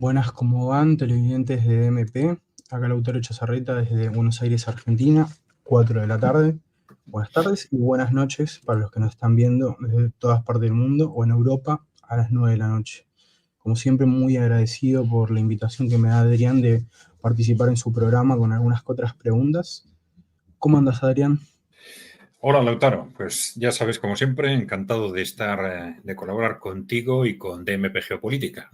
Buenas, ¿cómo van? Televidentes de DMP. Acá Lautaro Chazarreta desde Buenos Aires, Argentina, 4 de la tarde. Buenas tardes y buenas noches para los que nos están viendo desde todas partes del mundo o en Europa a las 9 de la noche. Como siempre, muy agradecido por la invitación que me da Adrián de participar en su programa con algunas otras preguntas. ¿Cómo andas, Adrián? Hola, Lautaro. Pues ya sabes, como siempre, encantado de de colaborar contigo y con DMP Geopolítica.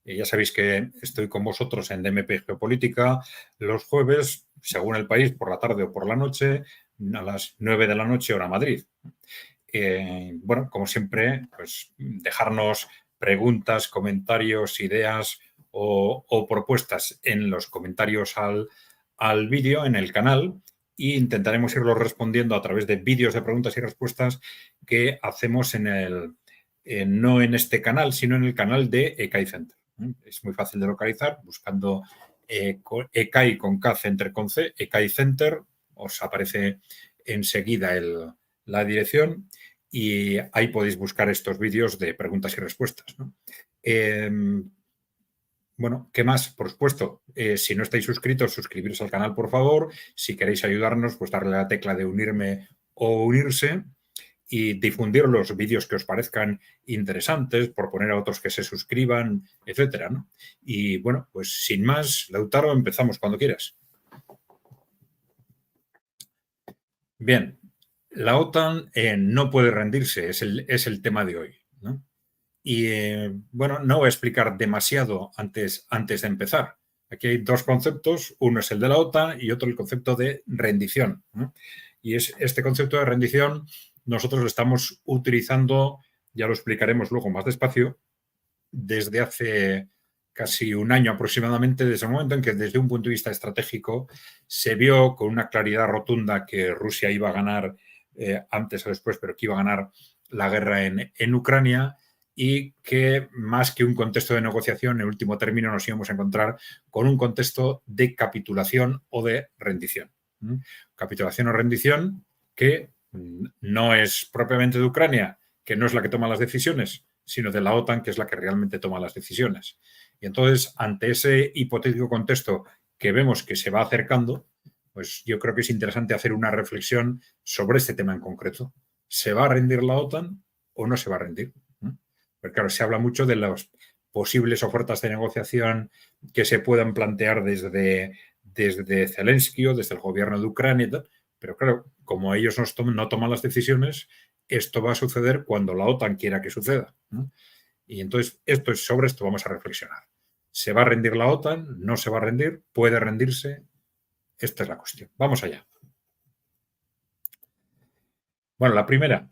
Ya sabéis que estoy con vosotros en DMP Geopolítica los jueves, según el país, por la tarde o por la noche, a las 9 de la noche, hora Madrid. Bueno, como siempre, pues dejarnos preguntas, comentarios, ideas o propuestas en los comentarios al vídeo, en el canal, e intentaremos irlo respondiendo a través de vídeos de preguntas y respuestas que hacemos no en este canal, sino en el canal de ECAI Center. Es muy fácil de localizar buscando ECAI con K, Center con C, ECAI Center, os aparece enseguida la dirección y ahí podéis buscar estos vídeos de preguntas y respuestas, ¿no? Bueno, ¿qué más? Por supuesto, si no estáis suscritos, suscribiros al canal, por favor. Si queréis ayudarnos, pues darle a la tecla de unirme o unirse y difundir los vídeos que os parezcan interesantes, proponer a otros que se suscriban, etcétera, ¿no? Y bueno, pues sin más, Lautaro, empezamos cuando quieras. Bien, la OTAN no puede rendirse, es el tema de hoy, ¿no? Y bueno, no voy a explicar demasiado antes de empezar. Aquí hay dos conceptos, uno es el de la OTAN y otro el concepto de rendición, ¿no? Y este concepto de rendición nosotros lo estamos utilizando, ya lo explicaremos luego más despacio, desde hace casi un año aproximadamente, desde el momento en que desde un punto de vista estratégico se vio con una claridad rotunda que Rusia iba a ganar antes o después, pero que iba a ganar la guerra en Ucrania y que más que un contexto de negociación, en último término nos íbamos a encontrar con un contexto de capitulación o de rendición. Capitulación o rendición que no es propiamente de Ucrania, que no es la que toma las decisiones, sino de la OTAN, que es la que realmente toma las decisiones. Y entonces, ante ese hipotético contexto que vemos que se va acercando, pues yo creo que es interesante hacer una reflexión sobre este tema en concreto. ¿Se va a rendir la OTAN o no se va a rendir? Porque claro, se habla mucho de las posibles ofertas de negociación que se puedan plantear desde Zelensky o desde el gobierno de Ucrania, pero claro, como ellos no toman las decisiones, esto va a suceder cuando la OTAN quiera que suceda, ¿no? Y entonces, sobre esto vamos a reflexionar. ¿Se va a rendir la OTAN? ¿No se va a rendir? ¿Puede rendirse? Esta es la cuestión. Vamos allá. Bueno, la primera,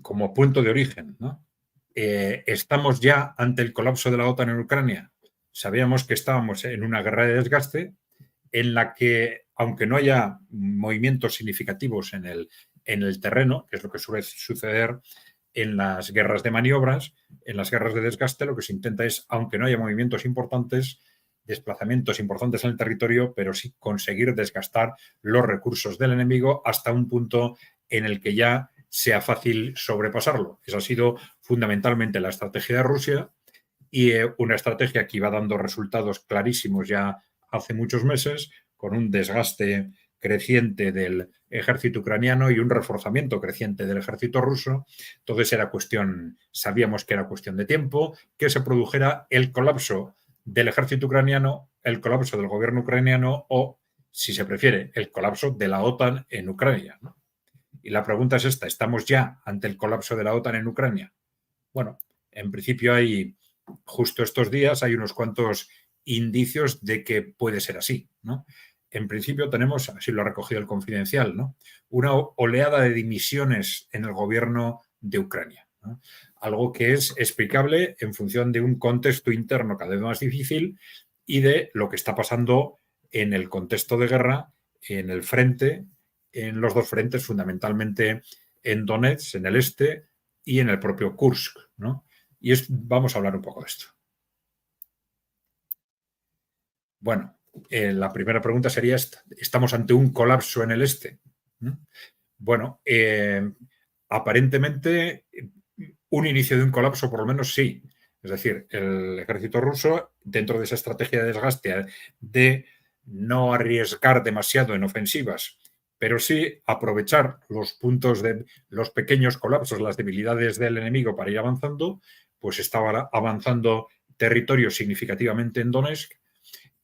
como punto de origen, ¿no? ¿Estamos ya ante el colapso de la OTAN en Ucrania? Sabíamos que estábamos en una guerra de desgaste en la que, aunque no haya movimientos significativos en el terreno, que es lo que suele suceder en las guerras de maniobras, en las guerras de desgaste, lo que se intenta es, aunque no haya movimientos importantes, desplazamientos importantes en el territorio, pero sí conseguir desgastar los recursos del enemigo hasta un punto en el que ya sea fácil sobrepasarlo. Esa ha sido fundamentalmente la estrategia de Rusia y una estrategia que iba dando resultados clarísimos ya hace muchos meses, con un desgaste creciente del ejército ucraniano y un reforzamiento creciente del ejército ruso. Entonces sabíamos que era cuestión de tiempo que se produjera el colapso del ejército ucraniano, el colapso del gobierno ucraniano o, si se prefiere, el colapso de la OTAN en Ucrania, ¿no? Y la pregunta es esta, ¿estamos ya ante el colapso de la OTAN en Ucrania? Bueno, en principio justo estos días hay unos cuantos indicios de que puede ser así, ¿no? En principio tenemos, así lo ha recogido el Confidencial, ¿no?, una oleada de dimisiones en el gobierno de Ucrania, ¿no? Algo que es explicable en función de un contexto interno cada vez más difícil y de lo que está pasando en el contexto de guerra, en el frente, en los dos frentes, fundamentalmente en Donetsk, en el este, y en el propio Kursk, ¿no? Vamos a hablar un poco de esto. Bueno, la primera pregunta sería esta. ¿Estamos ante un colapso en el este? Bueno, aparentemente un inicio de un colapso por lo menos sí. Es decir, el ejército ruso, dentro de esa estrategia de desgaste de no arriesgar demasiado en ofensivas, pero sí aprovechar los puntos de los pequeños colapsos, las debilidades del enemigo para ir avanzando, pues estaba avanzando territorio significativamente en Donetsk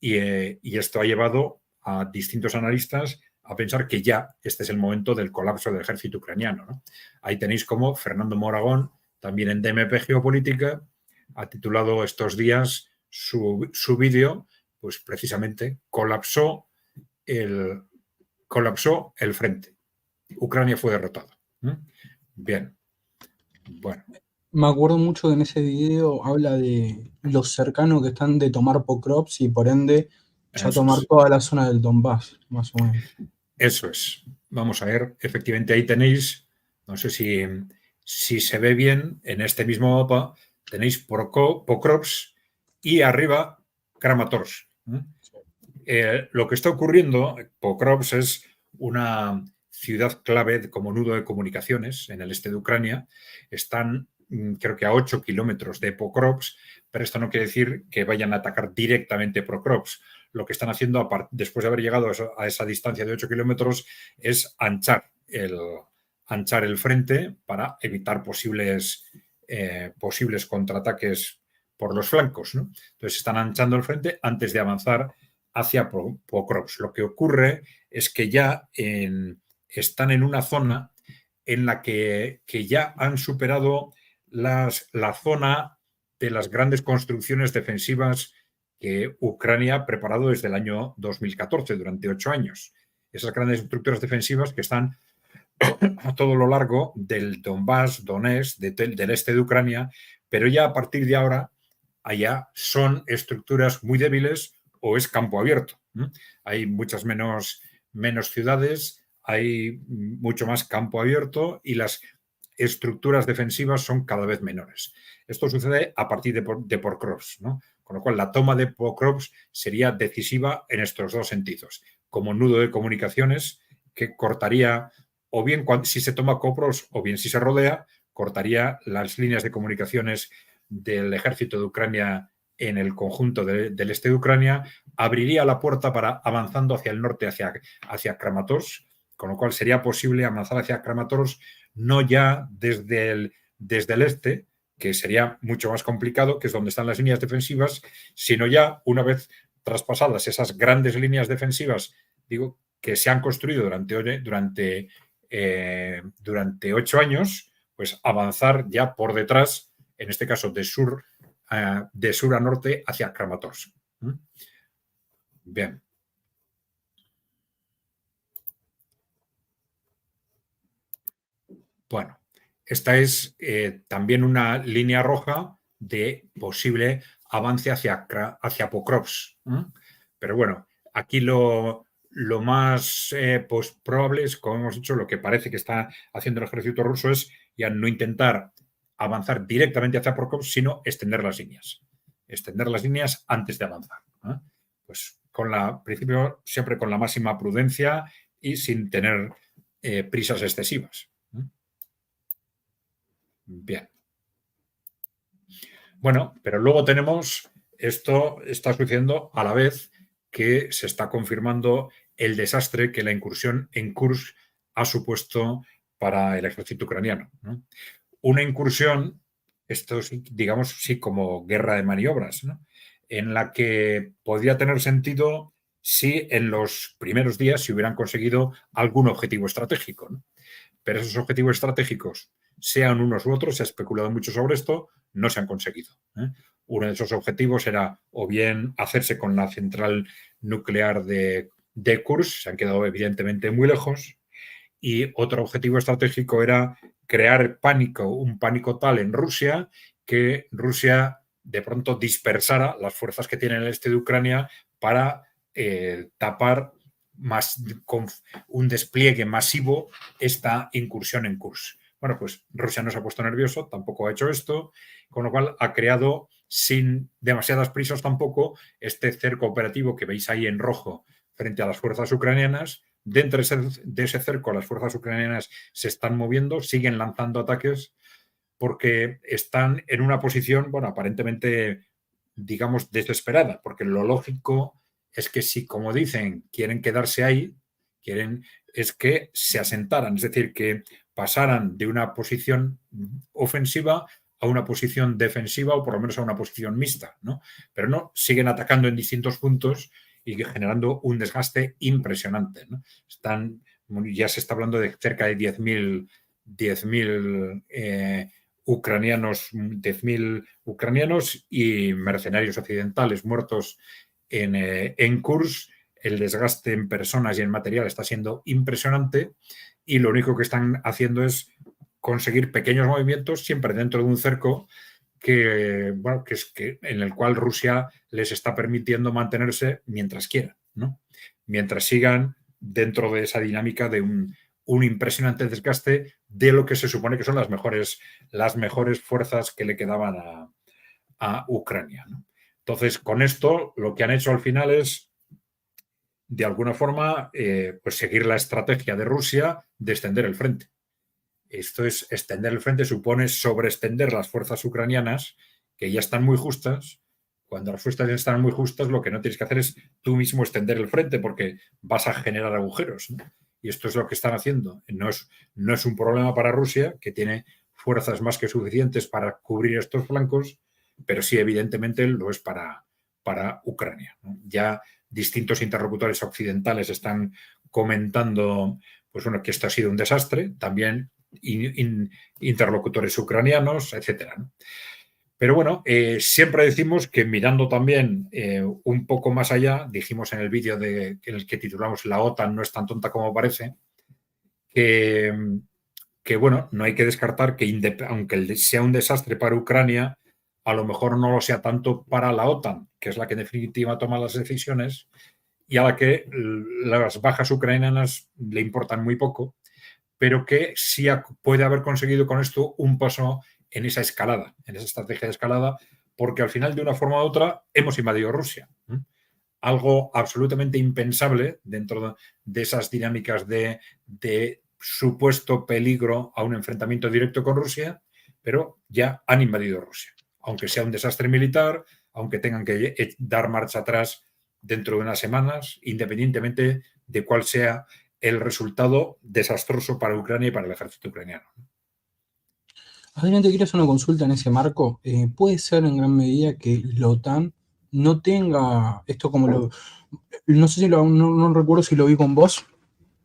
y esto ha llevado a distintos analistas a pensar que ya este es el momento del colapso del ejército ucraniano, ¿no? Ahí tenéis como Fernando Moragón, también en DMP Geopolítica, ha titulado estos días su vídeo, pues precisamente colapsó el frente. Ucrania fue derrotada. Bien. Bueno. Me acuerdo mucho que en ese video habla de los cercanos que están de tomar Pokrovsk y por ende ya Eso tomar es. toda la zona del Donbass, más o menos. Eso es. Vamos a ver, efectivamente ahí tenéis, no sé si se ve bien, en este mismo mapa tenéis Pokrovsk y arriba Kramatorsk. Lo que está ocurriendo, Pokrovsk es una ciudad clave como nudo de comunicaciones en el este de Ucrania. Están, creo que a 8 kilómetros de Pokrovsk, pero esto no quiere decir que vayan a atacar directamente Pokrovsk. Lo que están haciendo después de haber llegado a esa distancia de 8 kilómetros es anchar el frente para evitar posibles contraataques por los flancos, ¿no? Entonces están anchando el frente antes de avanzar hacia Pokrovsk. Lo que ocurre es que ya están en una zona en la que ya han superado la zona de las grandes construcciones defensivas que Ucrania ha preparado desde el año 2014, durante 8 años. Esas grandes estructuras defensivas que están a todo lo largo del Donbass, Donetsk, del este de Ucrania, pero ya a partir de ahora allá son estructuras muy débiles o es campo abierto. Hay muchas menos ciudades, hay mucho más campo abierto y las estructuras defensivas son cada vez menores. Esto sucede a partir de Pokrovsk, ¿no? Con lo cual la toma de Pokrovsk sería decisiva en estos dos sentidos, como nudo de comunicaciones que cortaría, o bien si se toma Pokrovsk o bien si se rodea, cortaría las líneas de comunicaciones del ejército de Ucrania en el conjunto del este de Ucrania, abriría la puerta para avanzando hacia el norte, hacia Kramatorsk, con lo cual sería posible avanzar hacia Kramatorsk no ya desde el este, que sería mucho más complicado, que es donde están las líneas defensivas, sino ya una vez traspasadas esas grandes líneas defensivas, digo, que se han construido durante 8 años, pues avanzar ya por detrás, en este caso de sur a norte hacia Kramatorsk. Bien. Bueno, esta es también una línea roja de posible avance hacia Pokrovsk. Pero bueno, aquí lo más pues, probable es, como hemos dicho, lo que parece que está haciendo el ejército ruso es ya no intentar avanzar directamente hacia Pokrovsk, sino extender las líneas. Extender las líneas antes de avanzar. Pues principio siempre con la máxima prudencia y sin tener prisas excesivas. Bien. Bueno, pero luego tenemos, esto está sucediendo a la vez que se está confirmando el desastre que la incursión en Kursk ha supuesto para el ejército ucraniano, ¿no? Una incursión, esto es, digamos, sí, como guerra de maniobras, ¿no? En la que podría tener sentido si en los primeros días se hubieran conseguido algún objetivo estratégico, ¿no? Pero esos objetivos estratégicos, sean unos u otros, se ha especulado mucho sobre esto, no se han conseguido. Uno de esos objetivos era o bien hacerse con la central nuclear de Kursk, se han quedado evidentemente muy lejos, y otro objetivo estratégico era crear un pánico tal en Rusia que Rusia de pronto dispersara las fuerzas que tiene en el este de Ucrania para tapar con un despliegue masivo esta incursión en Kursk. Bueno, pues Rusia no se ha puesto nervioso, tampoco ha hecho esto, con lo cual ha creado, sin demasiadas prisas tampoco, este cerco operativo que veis ahí en rojo frente a las fuerzas ucranianas. Dentro de ese cerco las fuerzas ucranianas se están moviendo, siguen lanzando ataques, porque están en una posición, bueno, aparentemente, digamos, desesperada, porque lo lógico es que si, como dicen, quieren quedarse ahí, es que se asentaran, es decir, que pasaran de una posición ofensiva a una posición defensiva o por lo menos a una posición mixta, ¿no? Pero no, siguen atacando en distintos puntos y generando un desgaste impresionante, ¿no? Ya se está hablando de cerca de 10.000 ucranianos, 10.000 ucranianos y mercenarios occidentales muertos en Kursk. El desgaste en personas y en material está siendo impresionante y lo único que están haciendo es conseguir pequeños movimientos siempre dentro de un cerco bueno, en el cual Rusia les está permitiendo mantenerse mientras quiera, ¿no? Mientras sigan dentro de esa dinámica de un impresionante desgaste de lo que se supone que son las mejores fuerzas que le quedaban a Ucrania, ¿no? Entonces, con esto, lo que han hecho al final es, de alguna forma, pues seguir la estrategia de Rusia de extender el frente. Esto es, extender el frente supone sobreextender las fuerzas ucranianas, que ya están muy justas. Cuando las fuerzas están muy justas, lo que no tienes que hacer es tú mismo extender el frente, porque vas a generar agujeros, ¿no? Y esto es lo que están haciendo. No es un problema para Rusia, que tiene fuerzas más que suficientes para cubrir estos flancos, pero sí, evidentemente, lo es para Ucrania, ¿no? Ya distintos interlocutores occidentales están comentando, pues bueno, que esto ha sido un desastre. También interlocutores ucranianos, etcétera, ¿no? Pero bueno, siempre decimos que mirando también un poco más allá, dijimos en el vídeo en el que titulamos La OTAN no es tan tonta como parece, que bueno, no hay que descartar que aunque sea un desastre para Ucrania, a lo mejor no lo sea tanto para la OTAN, que es la que en definitiva toma las decisiones y a la que las bajas ucranianas le importan muy poco, pero que sí puede haber conseguido con esto un paso en esa escalada, en esa estrategia de escalada, porque al final, de una forma u otra, hemos invadido Rusia. Algo absolutamente impensable dentro de esas dinámicas de supuesto peligro a un enfrentamiento directo con Rusia, pero ya han invadido Rusia. Aunque sea un desastre militar, aunque tengan que dar marcha atrás dentro de unas semanas, independientemente de cuál sea el resultado desastroso para Ucrania y para el ejército ucraniano. Adrián, te quiero hacer una consulta en ese marco. ¿Puede ser en gran medida que la OTAN no tenga esto como no sé si no recuerdo si lo vi con vos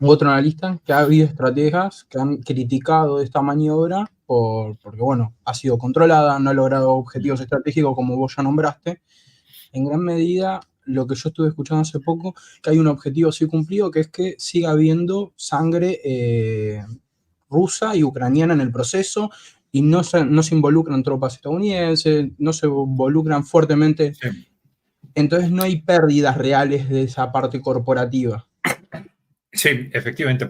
u otro analista, que ha habido estrategas que han criticado esta maniobra porque, bueno, ha sido controlada, no ha logrado objetivos estratégicos como vos ya nombraste? En gran medida, lo que yo estuve escuchando hace poco, que hay un objetivo sí cumplido, que es que siga habiendo sangre rusa y ucraniana en el proceso, y no se involucran tropas estadounidenses, no se involucran fuertemente. Sí. Entonces no hay pérdidas reales de esa parte corporativa. Sí, efectivamente,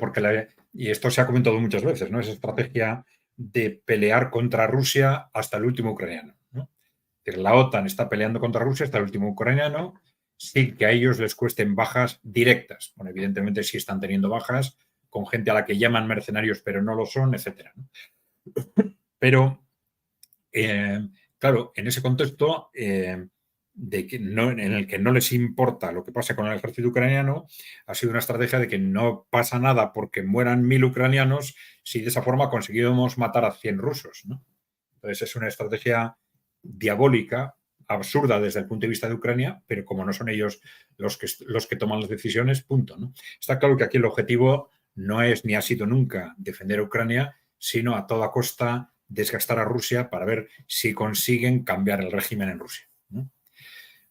y esto se ha comentado muchas veces, ¿no? Esa estrategia de pelear contra Rusia hasta el último ucraniano, ¿no? Es decir, la OTAN está peleando contra Rusia hasta el último ucraniano sin que a ellos les cuesten bajas directas. Bueno, evidentemente sí están teniendo bajas con gente a la que llaman mercenarios pero no lo son, etcétera, ¿no? Pero, claro, en ese contexto en el que no les importa lo que pasa con el ejército ucraniano, ha sido una estrategia de que no pasa nada porque mueran 1.000 ucranianos si de esa forma conseguimos matar a 100 rusos, ¿no? Entonces es una estrategia diabólica, absurda desde el punto de vista de Ucrania, pero como no son ellos los que toman las decisiones, punto, ¿no? Está claro que aquí el objetivo no es ni ha sido nunca defender a Ucrania, sino a toda costa desgastar a Rusia para ver si consiguen cambiar el régimen en Rusia, ¿no?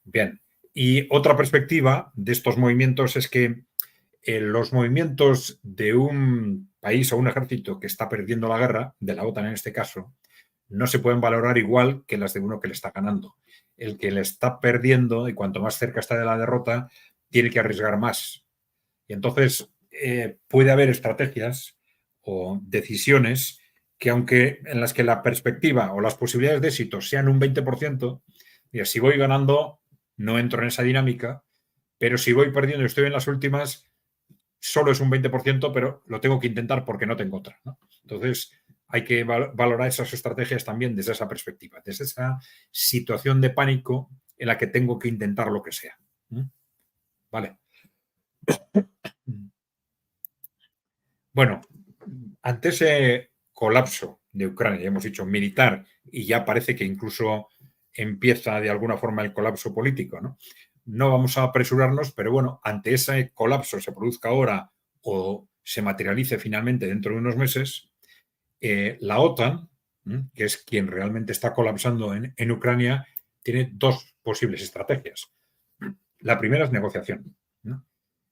Bien, y otra perspectiva de estos movimientos es que los movimientos de un país o un ejército que está perdiendo la guerra, de la OTAN en este caso, no se pueden valorar igual que las de uno que le está ganando. El que le está perdiendo, y cuanto más cerca está de la derrota, tiene que arriesgar más. Y entonces puede haber estrategias o decisiones que, aunque en las que la perspectiva o las posibilidades de éxito sean un 20%, mira, si voy ganando, no entro en esa dinámica, pero si voy perdiendo y estoy en las últimas, solo es un 20%, pero lo tengo que intentar porque no tengo otra, ¿no? Entonces, hay que valorar esas estrategias también desde esa perspectiva, desde esa situación de pánico en la que tengo que intentar lo que sea. Vale. Bueno, ante ese colapso de Ucrania, ya hemos dicho militar, y ya parece que incluso empieza de alguna forma el colapso político, ¿no? No vamos a apresurarnos, pero bueno, ante ese colapso se produzca ahora o se materialice finalmente dentro de unos meses, la OTAN, que es quien realmente está colapsando en Ucrania, tiene dos posibles estrategias. La primera es negociación, ¿no?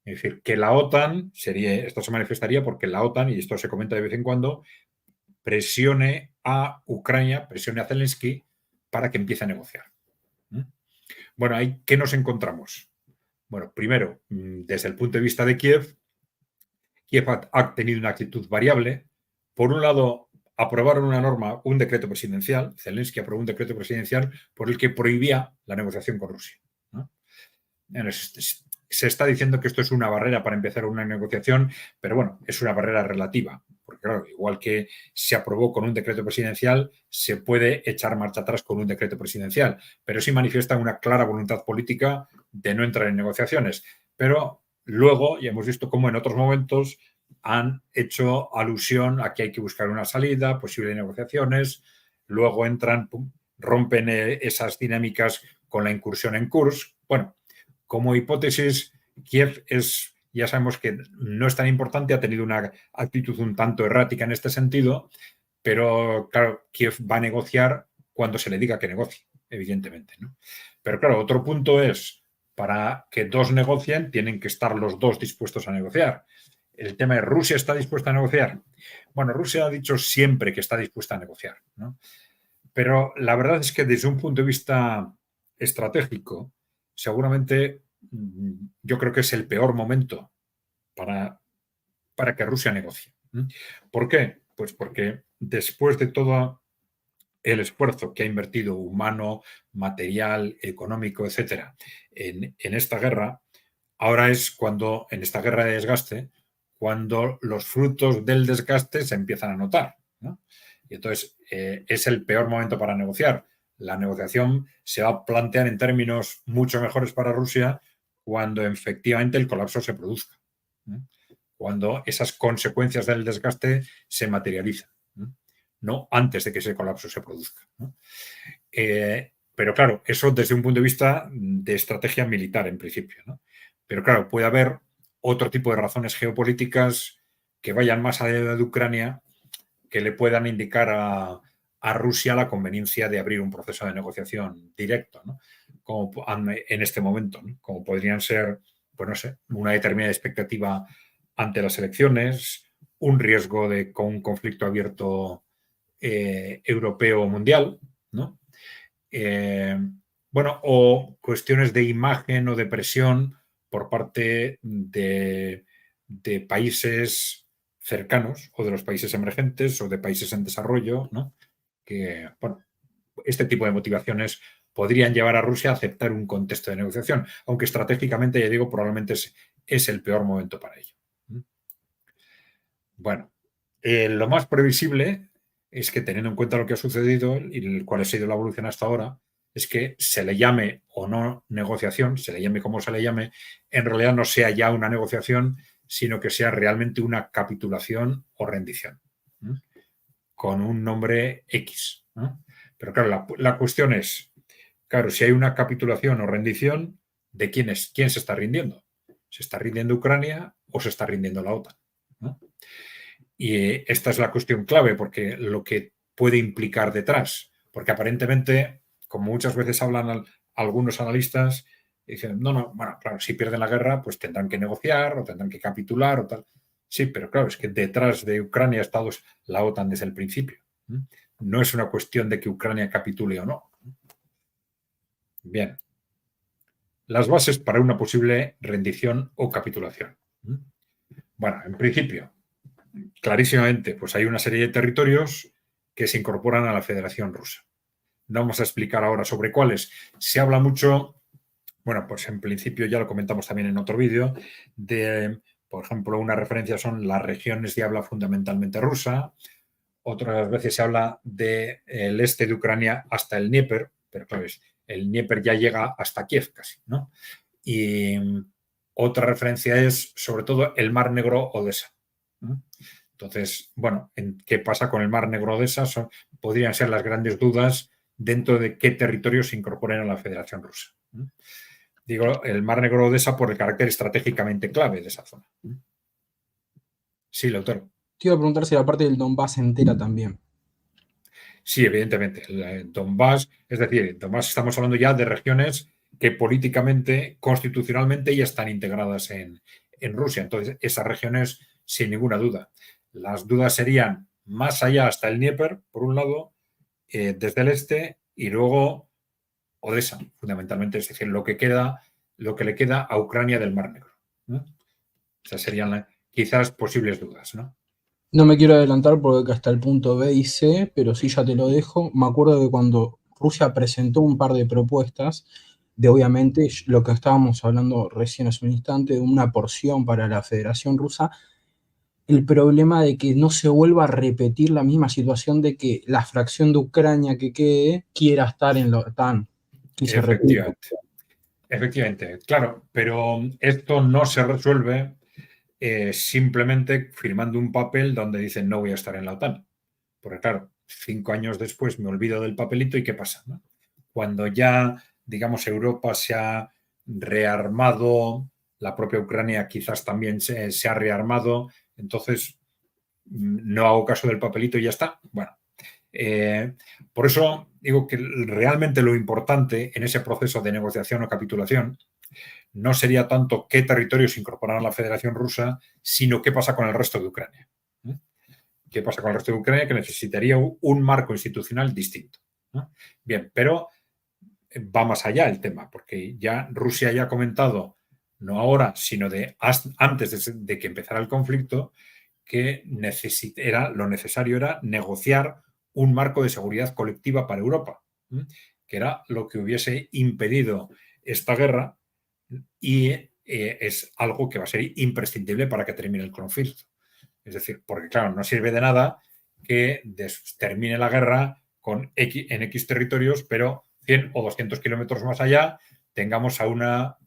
Es decir, que la OTAN esto se manifestaría porque la OTAN, y esto se comenta de vez en cuando, presione a Ucrania, presione a Zelensky para que empiece a negociar. Bueno, ¿qué nos encontramos? Bueno, primero, desde el punto de vista de Kiev ha tenido una actitud variable. Por un lado, aprobaron una norma, un decreto presidencial, Zelensky aprobó un decreto presidencial por el que prohibía la negociación con Rusia, ¿no? Se está diciendo que esto es una barrera para empezar una negociación, pero bueno, es una barrera relativa, porque claro, igual que se aprobó con un decreto presidencial, se puede echar marcha atrás con un decreto presidencial, pero sí manifiesta una clara voluntad política de no entrar en negociaciones. Pero luego, ya hemos visto cómo en otros momentos han hecho alusión a que hay que buscar una salida, posibles negociaciones, luego entran, rompen esas dinámicas con la incursión en Kursk. Bueno, como hipótesis, Kiev ya sabemos que no es tan importante, ha tenido una actitud un tanto errática en este sentido, pero claro, Kiev va a negociar cuando se le diga que negocie, evidentemente, ¿no? Pero claro, otro punto es, para que dos negocien, tienen que estar los dos dispuestos a negociar. El tema es, ¿Rusia está dispuesta a negociar? Bueno, Rusia ha dicho siempre que está dispuesta a negociar, ¿no? Pero la verdad es que desde un punto de vista estratégico, seguramente yo creo que es el peor momento para que Rusia negocie. ¿Por qué? Pues porque después de todo el esfuerzo que ha invertido humano, material, económico, etcétera, en esta guerra, ahora es cuando, en esta guerra de desgaste, cuando los frutos del desgaste se empiezan a notar, ¿no? Y entonces es el peor momento para negociar. La negociación se va a plantear en términos mucho mejores para Rusia cuando efectivamente el colapso se produzca, ¿no? Cuando esas consecuencias del desgaste se materializan, no antes de que ese colapso se produzca, ¿no? Pero claro, eso desde un punto de vista de estrategia militar en principio, ¿no? Pero claro, puede haber otro tipo de razones geopolíticas que vayan más allá de Ucrania, que le puedan indicar a Rusia la conveniencia de abrir un proceso de negociación directo, ¿no? Como en este momento, ¿no? Como podrían ser, pues no sé, una determinada expectativa ante las elecciones, un riesgo con un conflicto abierto europeo o mundial, ¿no? Bueno, o cuestiones de imagen o de presión por parte de países cercanos o de los países emergentes o de países en desarrollo, ¿no? Que, bueno, este tipo de motivaciones podrían llevar a Rusia a aceptar un contexto de negociación, aunque estratégicamente, ya digo, probablemente es el peor momento para ello. Bueno, lo más previsible es que, teniendo en cuenta lo que ha sucedido y cuál ha sido la evolución hasta ahora, es que se le llame o no negociación, se le llame como se le llame, en realidad no sea ya una negociación, sino que sea realmente una capitulación o rendición, ¿no? Con un nombre X, ¿no? Pero claro, la cuestión es, claro, si hay una capitulación o rendición, ¿de quién es? ¿Quién se está rindiendo? ¿Se está rindiendo Ucrania o se está rindiendo la OTAN, ¿no? Y esta es la cuestión clave, porque lo que puede implicar detrás, porque aparentemente, como muchas veces hablan algunos analistas, dicen, no, bueno, claro, si pierden la guerra, pues tendrán que negociar o tendrán que capitular o tal. Sí, pero claro, es que detrás de Ucrania ha estado la OTAN desde el principio. No es una cuestión de que Ucrania capitule o no. Bien. Las bases para una posible rendición o capitulación. Bueno, en principio, clarísimamente, pues hay una serie de territorios que se incorporan a la Federación Rusa. No vamos a explicar ahora sobre cuáles. Se habla mucho, bueno, pues en principio ya lo comentamos también en otro vídeo, de, por ejemplo, una referencia son las regiones de habla fundamentalmente rusa, otras veces se habla del este de Ucrania hasta el Dnieper, pero claro, el Dnieper ya llega hasta Kiev casi, ¿no? Y otra referencia es sobre todo el Mar Negro-Odesa, ¿no? Entonces, bueno, ¿qué pasa con el Mar Negro-Odesa? Podrían ser las grandes dudas dentro de qué territorios se incorporen a la Federación Rusa, ¿no? Digo, el Mar Negro-Odesa por el carácter estratégicamente clave de esa zona. Sí, Lautaro. Te iba a preguntar si la parte del Donbass se entera también. Sí, evidentemente. Donbass, es decir, en Donbass estamos hablando ya de regiones que políticamente, constitucionalmente ya están integradas en Rusia. Entonces, esas regiones, sin ninguna duda. Las dudas serían más allá hasta el Dnieper, por un lado, desde el este, y luego Odessa, fundamentalmente, es decir, lo que le queda a Ucrania del Mar Negro, ¿no? Esas serían quizás posibles dudas, ¿no? No me quiero adelantar porque hasta el punto B y C, pero sí ya te lo dejo. Me acuerdo que cuando Rusia presentó un par de propuestas de, obviamente, lo que estábamos hablando recién hace un instante, de una porción para la Federación Rusa, el problema de que no se vuelva a repetir la misma situación de que la fracción de Ucrania que quede quiera estar en la OTAN y se repita. Efectivamente, efectivamente, claro, pero esto no se resuelve simplemente firmando un papel donde dicen no voy a estar en la OTAN. Porque claro, 5 años después me olvido del papelito y ¿qué pasa? ¿No? Cuando ya, digamos, Europa se ha rearmado, la propia Ucrania quizás también se ha rearmado, entonces no hago caso del papelito y ya está. Bueno, por eso digo que realmente lo importante en ese proceso de negociación o capitulación no sería tanto qué territorios incorporarán a la Federación Rusa, sino qué pasa con el resto de Ucrania. ¿Qué pasa con el resto de Ucrania? Que necesitaría un marco institucional distinto, ¿no? Bien, pero va más allá el tema, porque ya Rusia ya ha comentado, no ahora, sino antes de que empezara el conflicto, que lo necesario era negociar un marco de seguridad colectiva para Europa, que era lo que hubiese impedido esta guerra y es algo que va a ser imprescindible para que termine el conflicto. Es decir, porque claro, no sirve de nada que termine la guerra en X territorios, pero 100 o 200 kilómetros más allá tengamos a una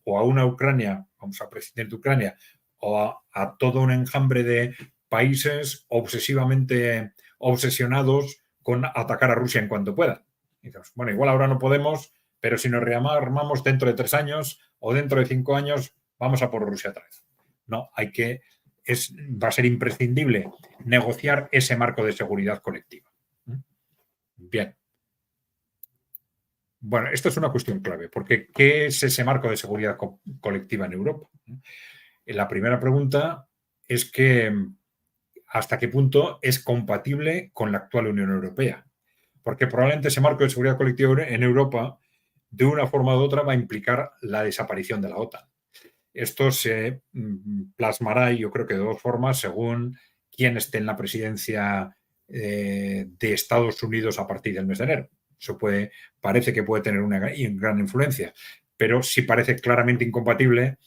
Ucrania, vamos a presidente de Ucrania, o a todo un enjambre de países obsesionados con atacar a Rusia en cuanto puedan. Y dices, bueno, igual ahora no podemos, pero si nos rearmamos dentro de 3 años o dentro de 5 años, vamos a por Rusia otra vez. No, va a ser imprescindible negociar ese marco de seguridad colectiva. Bien. Bueno, esto es una cuestión clave, porque ¿qué es ese marco de seguridad colectiva en Europa? La primera pregunta es que hasta qué punto es compatible con la actual Unión Europea, porque probablemente ese marco de seguridad colectiva en Europa, de una forma u otra, va a implicar la desaparición de la OTAN. Esto se plasmará, yo creo que de 2 formas, según quién esté en la presidencia de Estados Unidos a partir del mes de enero. Eso parece que puede tener una gran influencia, pero sí parece claramente incompatible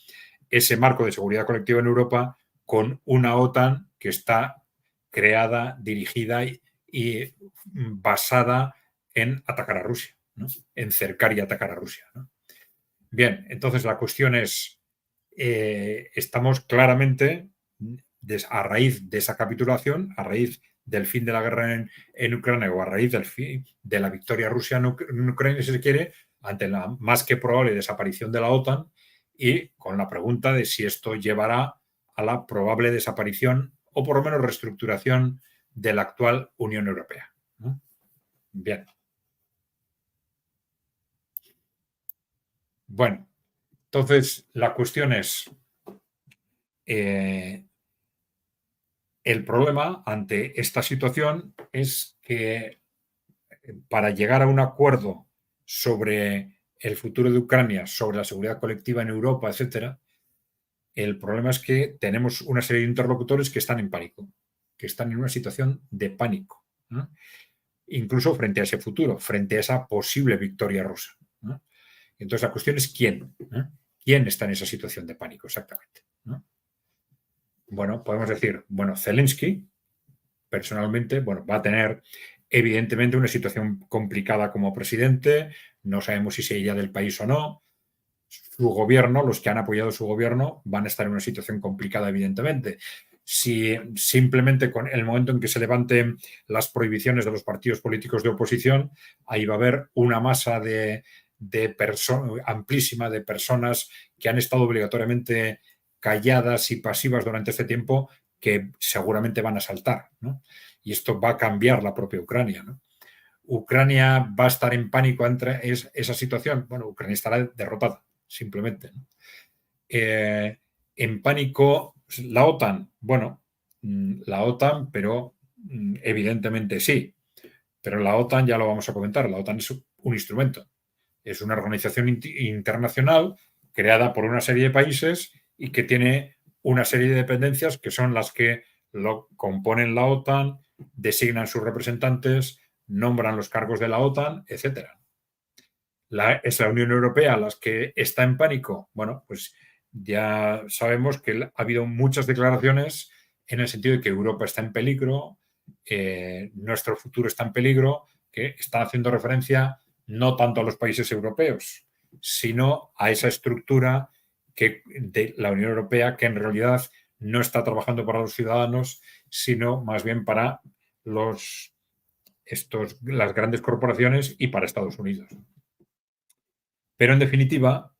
ese marco de seguridad colectiva en Europa con una OTAN que está creada, dirigida y basada en atacar a Rusia, ¿no? En cercar y atacar a Rusia, ¿no? Bien, entonces la cuestión es, estamos claramente, a raíz de esa capitulación, a raíz del fin de la guerra en Ucrania o a raíz del fin de la victoria rusa en Ucrania, si se quiere, ante la más que probable desaparición de la OTAN y con la pregunta de si esto llevará a la probable desaparición o por lo menos reestructuración de la actual Unión Europea, ¿no? Bien. Bueno, entonces la cuestión es, el problema ante esta situación es que para llegar a un acuerdo sobre el futuro de Ucrania, sobre la seguridad colectiva en Europa, etcétera, el problema es que tenemos una serie de interlocutores que están en pánico, que están en una situación de pánico, ¿no? Incluso frente a ese futuro, frente a esa posible victoria rusa, ¿no? Entonces la cuestión es quién, ¿no? ¿Quién está en esa situación de pánico exactamente, ¿no? Bueno, podemos decir, bueno, Zelensky, personalmente, bueno, va a tener evidentemente una situación complicada como presidente, no sabemos si se irá del país o no. Su gobierno, los que han apoyado su gobierno, van a estar en una situación complicada, evidentemente. Si simplemente con el momento en que se levanten las prohibiciones de los partidos políticos de oposición, ahí va a haber una masa amplísima de personas que han estado obligatoriamente calladas y pasivas durante este tiempo, que seguramente van a saltar, ¿no? Y esto va a cambiar la propia Ucrania, ¿no? Ucrania va a estar en pánico ante esa situación. Bueno, Ucrania estará derrotada, simplemente, ¿no? En pánico la OTAN. Bueno, la OTAN, pero evidentemente sí. Pero la OTAN, ya lo vamos a comentar, la OTAN es un instrumento. Es una organización internacional creada por una serie de países y que tiene una serie de dependencias que son las que lo componen la OTAN, designan sus representantes, nombran los cargos de la OTAN, etc. Es la Unión Europea la que está en pánico. Bueno, pues ya sabemos que ha habido muchas declaraciones en el sentido de que Europa está en peligro, nuestro futuro está en peligro, que están haciendo referencia no tanto a los países europeos, sino a esa estructura de la Unión Europea que en realidad no está trabajando para los ciudadanos, sino más bien para las grandes corporaciones y para Estados Unidos. Pero en definitiva,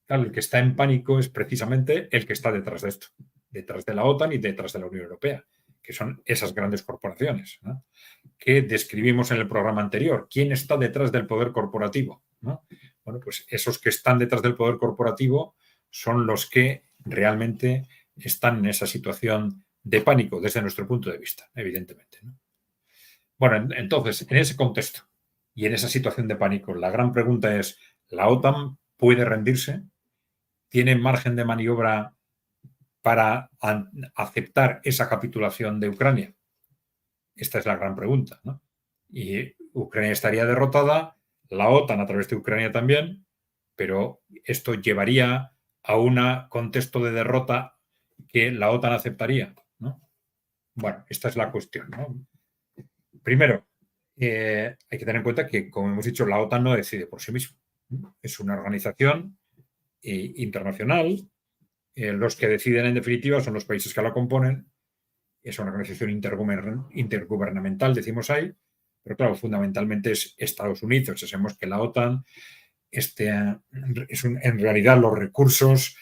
claro, el que está en pánico es precisamente el que está detrás de esto, detrás de la OTAN y detrás de la Unión Europea, que son esas grandes corporaciones, ¿no?, que describimos en el programa anterior. ¿Quién está detrás del poder corporativo?, ¿no? Bueno, pues esos que están detrás del poder corporativo son los que realmente están en esa situación de pánico desde nuestro punto de vista, evidentemente, ¿no? Bueno, entonces, en ese contexto y en esa situación de pánico, la gran pregunta es, ¿la OTAN puede rendirse? ¿Tiene margen de maniobra para aceptar esa capitulación de Ucrania? Esta es la gran pregunta, ¿no? Y Ucrania estaría derrotada, la OTAN a través de Ucrania también, pero esto llevaría a un contexto de derrota que la OTAN aceptaría, ¿no? Bueno, esta es la cuestión, ¿no? Primero, hay que tener en cuenta que, como hemos dicho, la OTAN no decide por sí misma. Es una organización internacional. Los que deciden, en definitiva, son los países que la componen. Es una organización intergubernamental, decimos ahí, pero claro, fundamentalmente es Estados Unidos. Sabemos que la OTAN en realidad los recursos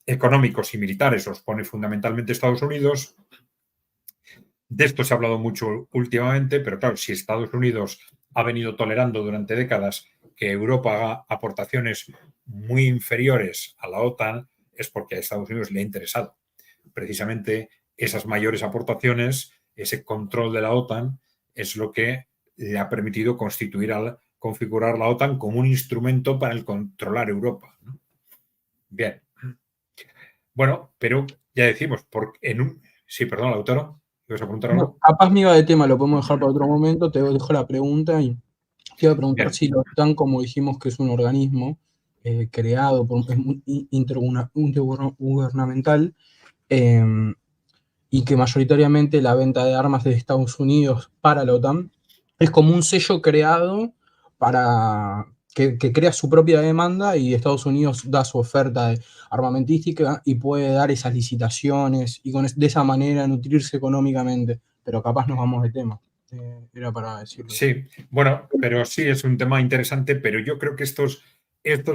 económicos y militares los pone fundamentalmente Estados Unidos. De esto se ha hablado mucho últimamente, pero claro, si Estados Unidos ha venido tolerando durante décadas que Europa haga aportaciones muy inferiores a la OTAN, es porque a Estados Unidos le ha interesado. Precisamente esas mayores aportaciones, ese control de la OTAN, es lo que le ha permitido configurar la OTAN como un instrumento para el controlar Europa, ¿no? Bien. Bueno, pero ya decimos, sí, perdón, Lautaro, ¿ibas a preguntar algo? No, capaz me iba de tema, lo podemos dejar para otro momento, te dejo la pregunta y te iba a preguntar Bien. si la OTAN, como dijimos que es un organismo creado intergubernamental, y que mayoritariamente la venta de armas de Estados Unidos para la OTAN es como un sello creado para que crea su propia demanda y Estados Unidos da su oferta armamentística y puede dar esas licitaciones y de esa manera nutrirse económicamente, pero capaz nos vamos de tema. Era para decirlo. Sí, bueno, pero sí es un tema interesante, pero yo creo que estos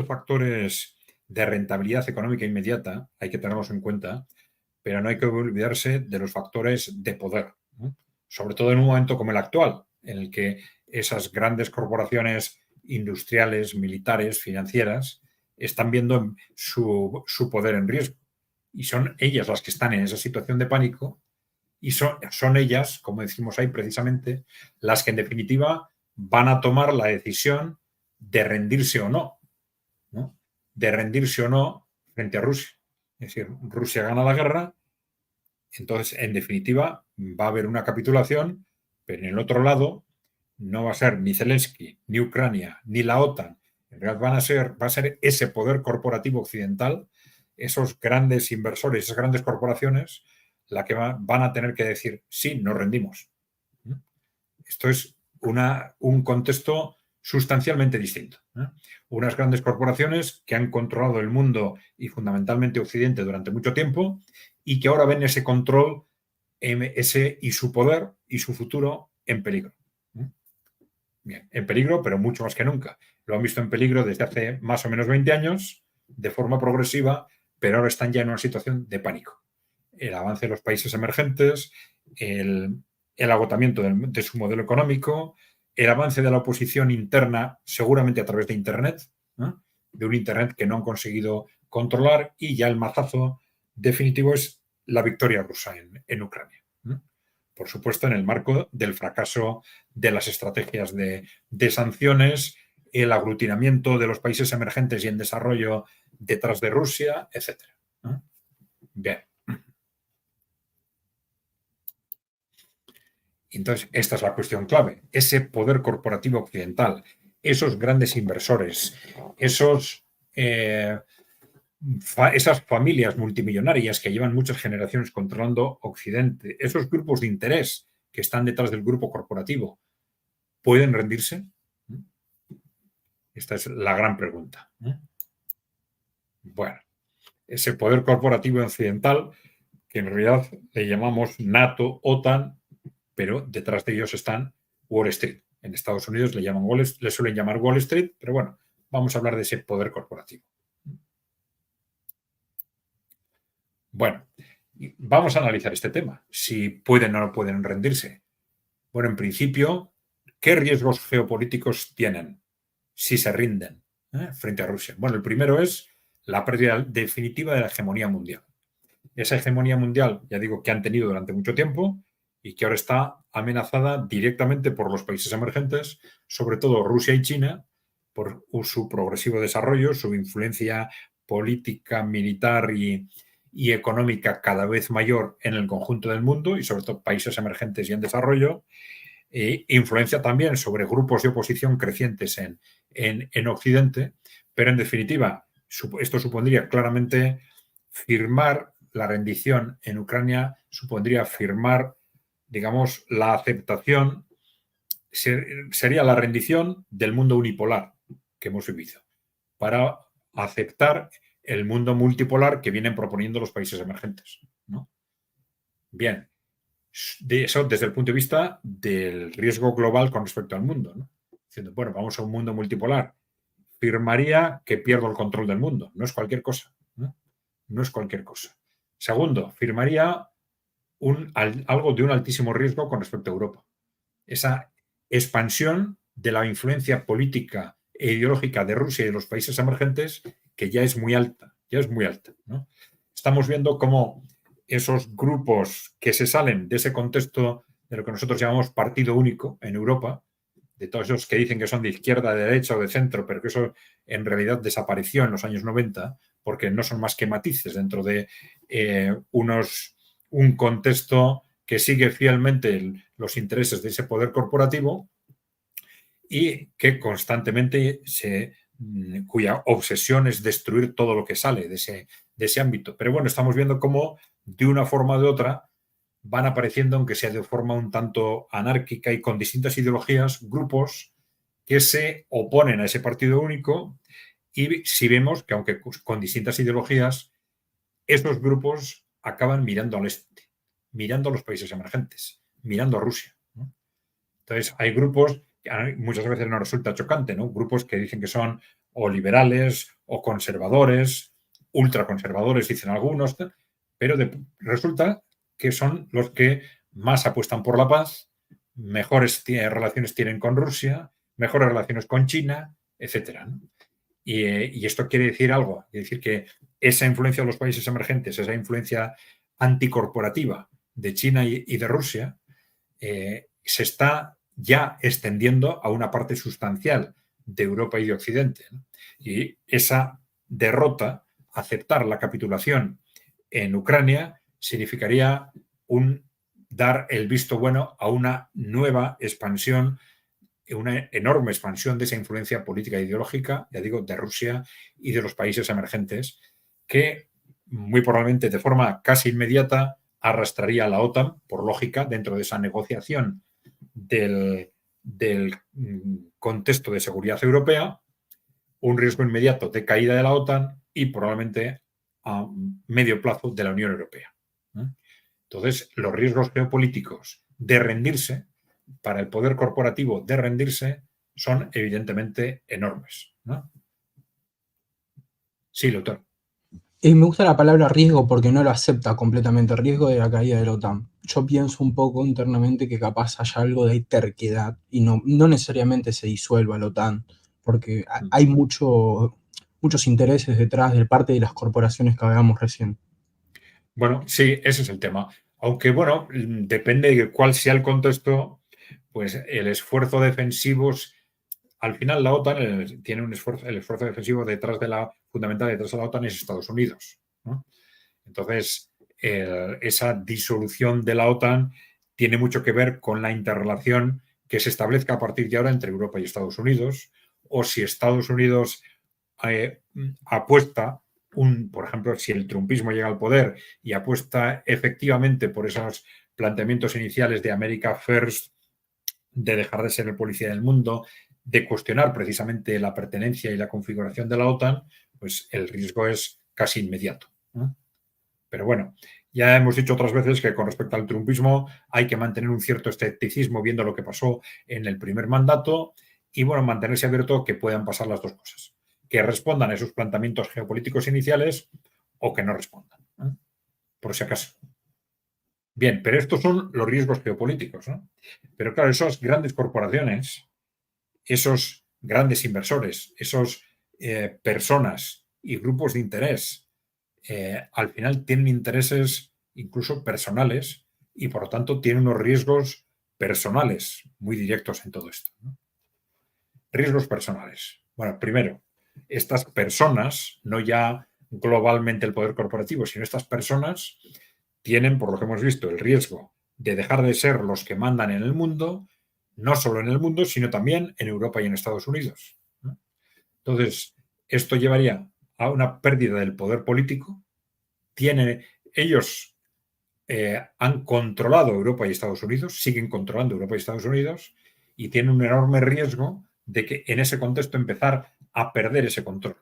factores de rentabilidad económica inmediata hay que tenerlos en cuenta, pero no hay que olvidarse de los factores de poder, ¿no? Sobre todo en un momento como el actual, en el que esas grandes corporaciones industriales, militares, financieras, están viendo su poder en riesgo. Y son ellas las que están en esa situación de pánico y son ellas, como decimos ahí precisamente, las que en definitiva van a tomar la decisión de rendirse o no, ¿no? De rendirse o no frente a Rusia. Es decir, Rusia gana la guerra, entonces, en definitiva, va a haber una capitulación, pero en el otro lado no va a ser ni Zelensky, ni Ucrania, ni la OTAN. En realidad va a ser ese poder corporativo occidental, esos grandes inversores, esas grandes corporaciones, la que van a tener que decir, sí, nos rendimos. Esto es un contexto sustancialmente distinto. Unas grandes corporaciones que han controlado el mundo y fundamentalmente Occidente durante mucho tiempo y que ahora ven ese control y su poder y su futuro en peligro. Bien, en peligro, pero mucho más que nunca. Lo han visto en peligro desde hace más o menos 20 años, de forma progresiva, pero ahora están ya en una situación de pánico. El avance de los países emergentes, el agotamiento de su modelo económico, el avance de la oposición interna, seguramente a través de Internet, ¿no? De un Internet que no han conseguido controlar, y ya el mazazo definitivo es la victoria rusa en Ucrania, ¿no? Por supuesto, en el marco del fracaso de las estrategias de sanciones, el aglutinamiento de los países emergentes y en desarrollo detrás de Rusia, etc. ¿no? Bien. Entonces, esta es la cuestión clave. Ese poder corporativo occidental, esos grandes inversores, esas familias multimillonarias que llevan muchas generaciones controlando Occidente, esos grupos de interés que están detrás del grupo corporativo, ¿pueden rendirse? Esta es la gran pregunta. Bueno, ese poder corporativo occidental, que en realidad le llamamos NATO, OTAN, pero detrás de ellos están Wall Street. En Estados Unidos le suelen llamar Wall Street, pero bueno, vamos a hablar de ese poder corporativo. Bueno, vamos a analizar este tema, si pueden o no pueden rendirse. Bueno, en principio, ¿qué riesgos geopolíticos tienen si se rinden frente a Rusia? Bueno, el primero es la pérdida definitiva de la hegemonía mundial. Esa hegemonía mundial, ya digo, que han tenido durante mucho tiempo y que ahora está amenazada directamente por los países emergentes, sobre todo Rusia y China, por su progresivo desarrollo, su influencia política, militar y económica cada vez mayor en el conjunto del mundo y sobre todo países emergentes y en desarrollo, influencia también sobre grupos de oposición crecientes en Occidente, pero en definitiva esto supondría claramente firmar la rendición en Ucrania, supondría firmar, digamos, la aceptación, sería la rendición del mundo unipolar que hemos vivido, para aceptar el mundo multipolar que vienen proponiendo los países emergentes, ¿no? Bien, de eso desde el punto de vista del riesgo global con respecto al mundo, ¿no? Diciendo, bueno, vamos a un mundo multipolar. Firmaría que pierdo el control del mundo. No es cualquier cosa, ¿no? No es cualquier cosa. Segundo, firmaría algo de un altísimo riesgo con respecto a Europa. Esa expansión de la influencia política e ideológica de Rusia y de los países emergentes, que ya es muy alta, ¿no? Estamos viendo cómo esos grupos que se salen de ese contexto de lo que nosotros llamamos partido único en Europa, de todos esos que dicen que son de izquierda, de derecha o de centro, pero que eso en realidad desapareció en los años 90, porque no son más que matices dentro de un contexto que sigue fielmente los intereses de ese poder corporativo y que constantemente cuya obsesión es destruir todo lo que sale de ese ámbito. Pero bueno, estamos viendo cómo de una forma o de otra van apareciendo, aunque sea de forma un tanto anárquica y con distintas ideologías, grupos que se oponen a ese partido único, y si vemos que aunque con distintas ideologías, estos grupos acaban mirando al este, mirando a los países emergentes, mirando a Rusia, ¿no? Entonces, hay grupos que muchas veces nos resulta chocante, ¿no? Grupos que dicen que son o liberales o conservadores, ultraconservadores, dicen algunos, pero resulta que son los que más apuestan por la paz, mejores relaciones tienen con Rusia, mejores relaciones con China, etcétera, ¿no? Y esto quiere decir algo, quiere decir que esa influencia de los países emergentes, esa influencia anticorporativa de China y de Rusia, se está ya extendiendo a una parte sustancial de Europa y de Occidente, ¿no? Y esa derrota, aceptar la capitulación en Ucrania, significaría dar el visto bueno a una nueva expansión, una enorme expansión de esa influencia política e ideológica, ya digo, de Rusia y de los países emergentes, que muy probablemente de forma casi inmediata arrastraría a la OTAN, por lógica, dentro de esa negociación del contexto de seguridad europea, un riesgo inmediato de caída de la OTAN y probablemente a medio plazo de la Unión Europea. Entonces, los riesgos geopolíticos de rendirse, para el poder corporativo de rendirse, son evidentemente enormes, ¿no? Sí, doctor. Y me gusta la palabra riesgo porque no lo acepta completamente, riesgo de la caída de la OTAN. Yo pienso un poco internamente que capaz haya algo de terquedad y no necesariamente se disuelva la OTAN, porque hay muchos intereses detrás de parte de las corporaciones que hablábamos recién. Bueno, sí, ese es el tema. Aunque, bueno, depende de cuál sea el contexto, pues el esfuerzo defensivo, al final la OTAN tiene un esfuerzo, el esfuerzo defensivo fundamental detrás de la OTAN es Estados Unidos, ¿no? Entonces, esa disolución de la OTAN tiene mucho que ver con la interrelación que se establezca a partir de ahora entre Europa y Estados Unidos, o si Estados Unidos apuesta, por ejemplo, si el trumpismo llega al poder y apuesta efectivamente por esos planteamientos iniciales de America First, de dejar de ser el policía del mundo, de cuestionar precisamente la pertenencia y la configuración de la OTAN, pues el riesgo es casi inmediato, ¿no? Pero bueno, ya hemos dicho otras veces que con respecto al trumpismo hay que mantener un cierto escepticismo viendo lo que pasó en el primer mandato y, bueno, mantenerse abierto que puedan pasar las dos cosas. Que respondan a esos planteamientos geopolíticos iniciales o que no respondan, ¿no? Por si acaso. Bien, pero estos son los riesgos geopolíticos, ¿no? Pero claro, esas grandes corporaciones, esos grandes inversores, esos personas y grupos de interés, al final tienen intereses incluso personales y por lo tanto tienen unos riesgos personales muy directos en todo esto, ¿no? Riesgos personales. Bueno, primero, estas personas, no ya globalmente el poder corporativo, sino estas personas tienen, por lo que hemos visto, el riesgo de dejar de ser los que mandan en el mundo, no solo en el mundo, sino también en Europa y en Estados Unidos, ¿no? Entonces, esto llevaría a una pérdida del poder político. Ellos han controlado Europa y Estados Unidos, siguen controlando Europa y Estados Unidos y tienen un enorme riesgo de que en ese contexto empezar a perder ese control,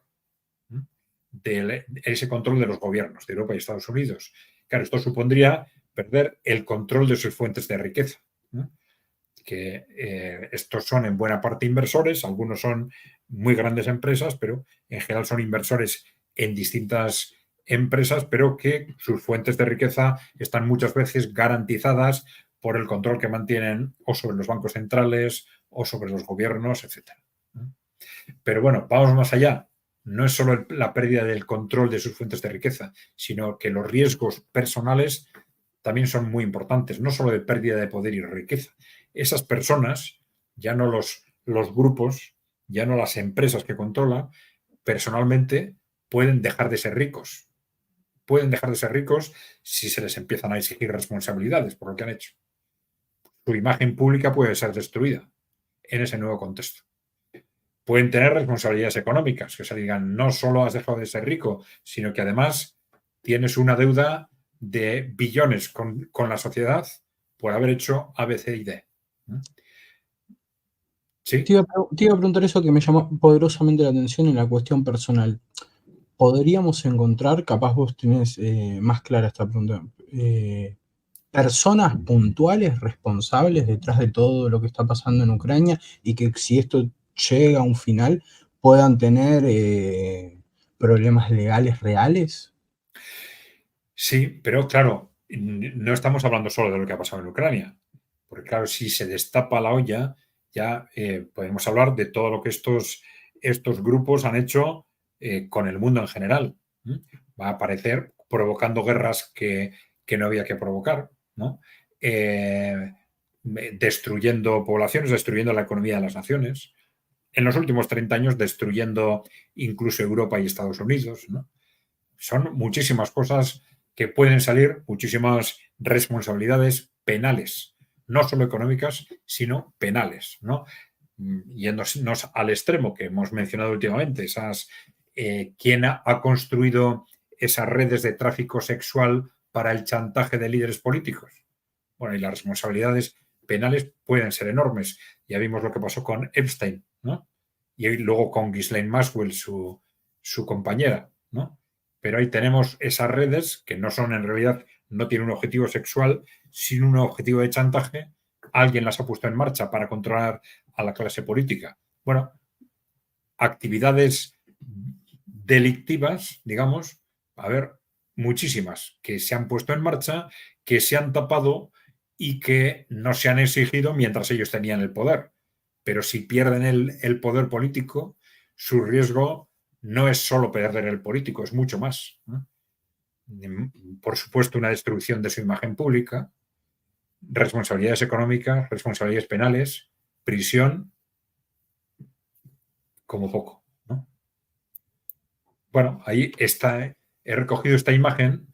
ese control de los gobiernos de Europa y Estados Unidos. Claro, esto supondría perder el control de sus fuentes de riqueza, ¿no? Que estos son en buena parte inversores, algunos son muy grandes empresas, pero en general son inversores en distintas empresas, pero que sus fuentes de riqueza están muchas veces garantizadas por el control que mantienen o sobre los bancos centrales o sobre los gobiernos, etc. Pero bueno, vamos más allá. No es solo la pérdida del control de sus fuentes de riqueza, sino que los riesgos personales también son muy importantes, no solo de pérdida de poder y riqueza. Esas personas, ya no los grupos, ya no las empresas que controlan, personalmente pueden dejar de ser ricos. Pueden dejar de ser ricos si se les empiezan a exigir responsabilidades por lo que han hecho. Su imagen pública puede ser destruida en ese nuevo contexto. Pueden tener responsabilidades económicas, que se digan, no solo has dejado de ser rico, sino que además tienes una deuda de billones con la sociedad por haber hecho A, B, C y D. ¿Sí? Te iba a preguntar eso que me llama poderosamente la atención en la cuestión personal. ¿Podríamos encontrar, capaz vos tenés más clara esta pregunta, personas puntuales responsables detrás de todo lo que está pasando en Ucrania y que si esto llega a un final puedan tener problemas legales reales? Sí, pero claro, no estamos hablando solo de lo que ha pasado en Ucrania, porque claro, si se destapa la olla, ya podemos hablar de todo lo que estos grupos han hecho con el mundo en general. Va a aparecer provocando guerras que no había que provocar, ¿no? Destruyendo poblaciones, destruyendo la economía de las naciones. En los últimos 30 años destruyendo incluso Europa y Estados Unidos, ¿no? Son muchísimas cosas que pueden salir, muchísimas responsabilidades penales, no solo económicas, sino penales, ¿no? Yéndonos al extremo que hemos mencionado últimamente, ¿quién ha construido esas redes de tráfico sexual para el chantaje de líderes políticos. Bueno, y las responsabilidades penales pueden ser enormes. Ya vimos lo que pasó con Epstein, ¿no? Y luego con Ghislaine Maxwell, su compañera, ¿no? Pero ahí tenemos esas redes que no son en realidad, no tienen un objetivo sexual, sino un objetivo de chantaje. Alguien las ha puesto en marcha para controlar a la clase política. Bueno, actividades delictivas, digamos, a ver, muchísimas que se han puesto en marcha, que se han tapado y que no se han exigido mientras ellos tenían el poder. Pero si pierden el poder político, su riesgo no es solo perder el político, es mucho más, ¿no? Por supuesto, una destrucción de su imagen pública, responsabilidades económicas, responsabilidades penales, prisión, como poco, ¿no? Bueno, ahí está, he recogido esta imagen.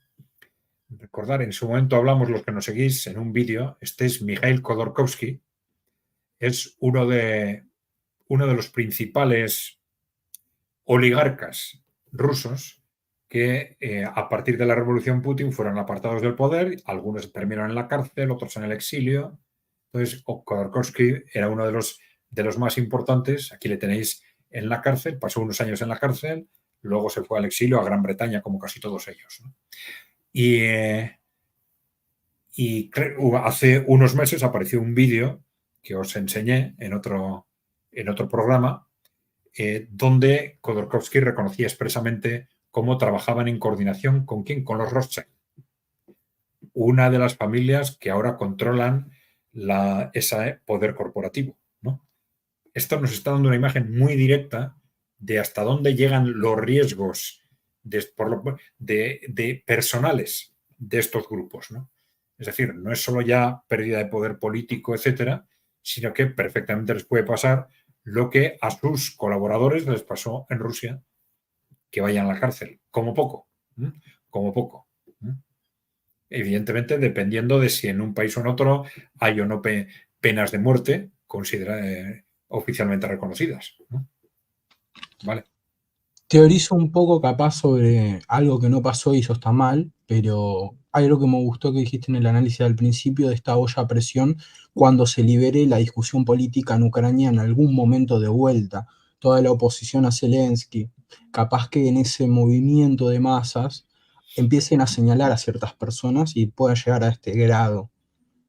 Recordar, en su momento hablamos, los que nos seguís, en un vídeo. Este es Mikhail Khodorkovsky. Es uno de los principales oligarcas rusos que a partir de la revolución Putin fueron apartados del poder. Algunos terminaron en la cárcel, otros en el exilio. Entonces, Khodorkovsky era uno de los más importantes. Aquí le tenéis en la cárcel, pasó unos años en la cárcel, luego se fue al exilio a Gran Bretaña, como casi todos ellos, ¿no? Y hace unos meses apareció un vídeo que os enseñé en otro programa, donde Khodorkovsky reconocía expresamente cómo trabajaban en coordinación con quién, con los Rothschild, una de las familias que ahora controlan ese poder corporativo, ¿no? Esto nos está dando una imagen muy directa de hasta dónde llegan los riesgos de personales de estos grupos, ¿no? Es decir, no es solo ya pérdida de poder político, etcétera, sino que perfectamente les puede pasar lo que a sus colaboradores les pasó en Rusia, que vayan a la cárcel, como poco, ¿eh? Como poco, ¿eh? Evidentemente, dependiendo de si en un país o en otro hay o no penas de muerte oficialmente reconocidas, ¿no? Vale. Teorizo un poco capaz sobre algo que no pasó y eso está mal, pero hay algo que me gustó que dijiste en el análisis al principio de esta olla a presión cuando se libere la discusión política en Ucrania en algún momento de vuelta, toda la oposición a Zelensky, capaz que en ese movimiento de masas empiecen a señalar a ciertas personas y puedan llegar a este grado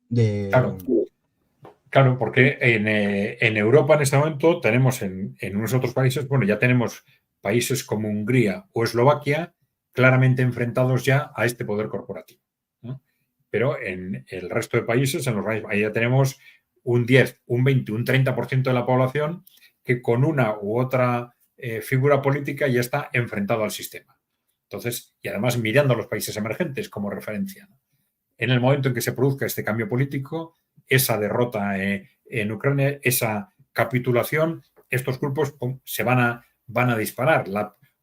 de... Claro, porque en Europa en este momento tenemos en unos otros países, bueno, ya tenemos países como Hungría o Eslovaquia claramente enfrentados ya a este poder corporativo, ¿no? Pero en el resto de países, ahí ya tenemos un 10, un 20, un 30% de la población que con una u otra figura política ya está enfrentado al sistema. Entonces, y además mirando a los países emergentes como referencia, ¿no? En el momento en que se produzca este cambio político, esa derrota en Ucrania, esa capitulación, estos grupos se van a disparar,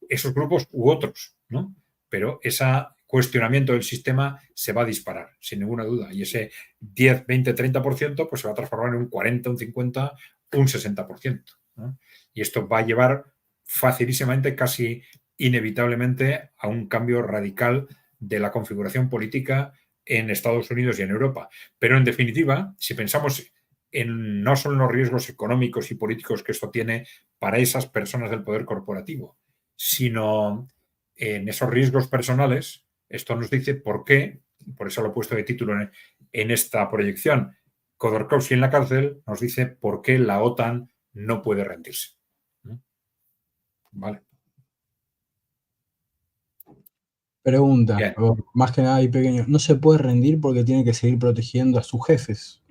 esos grupos u otros, ¿no? Pero ese cuestionamiento del sistema se va a disparar, sin ninguna duda. Y ese 10, 20, 30% pues se va a transformar en un 40, un 50, un 60%, ¿no? Y esto va a llevar facilísimamente, casi inevitablemente, a un cambio radical de la configuración política en Estados Unidos y en Europa. Pero en definitiva, si pensamos en no solo en los riesgos económicos y políticos que esto tiene para esas personas del poder corporativo, sino en esos riesgos personales, esto nos dice por qué, por eso lo he puesto de título en esta proyección, Khodorkovsky en la cárcel, nos dice por qué la OTAN no puede rendirse. Vale. Pregunta, más que nada y pequeño, ¿no se puede rendir porque tiene que seguir protegiendo a sus jefes?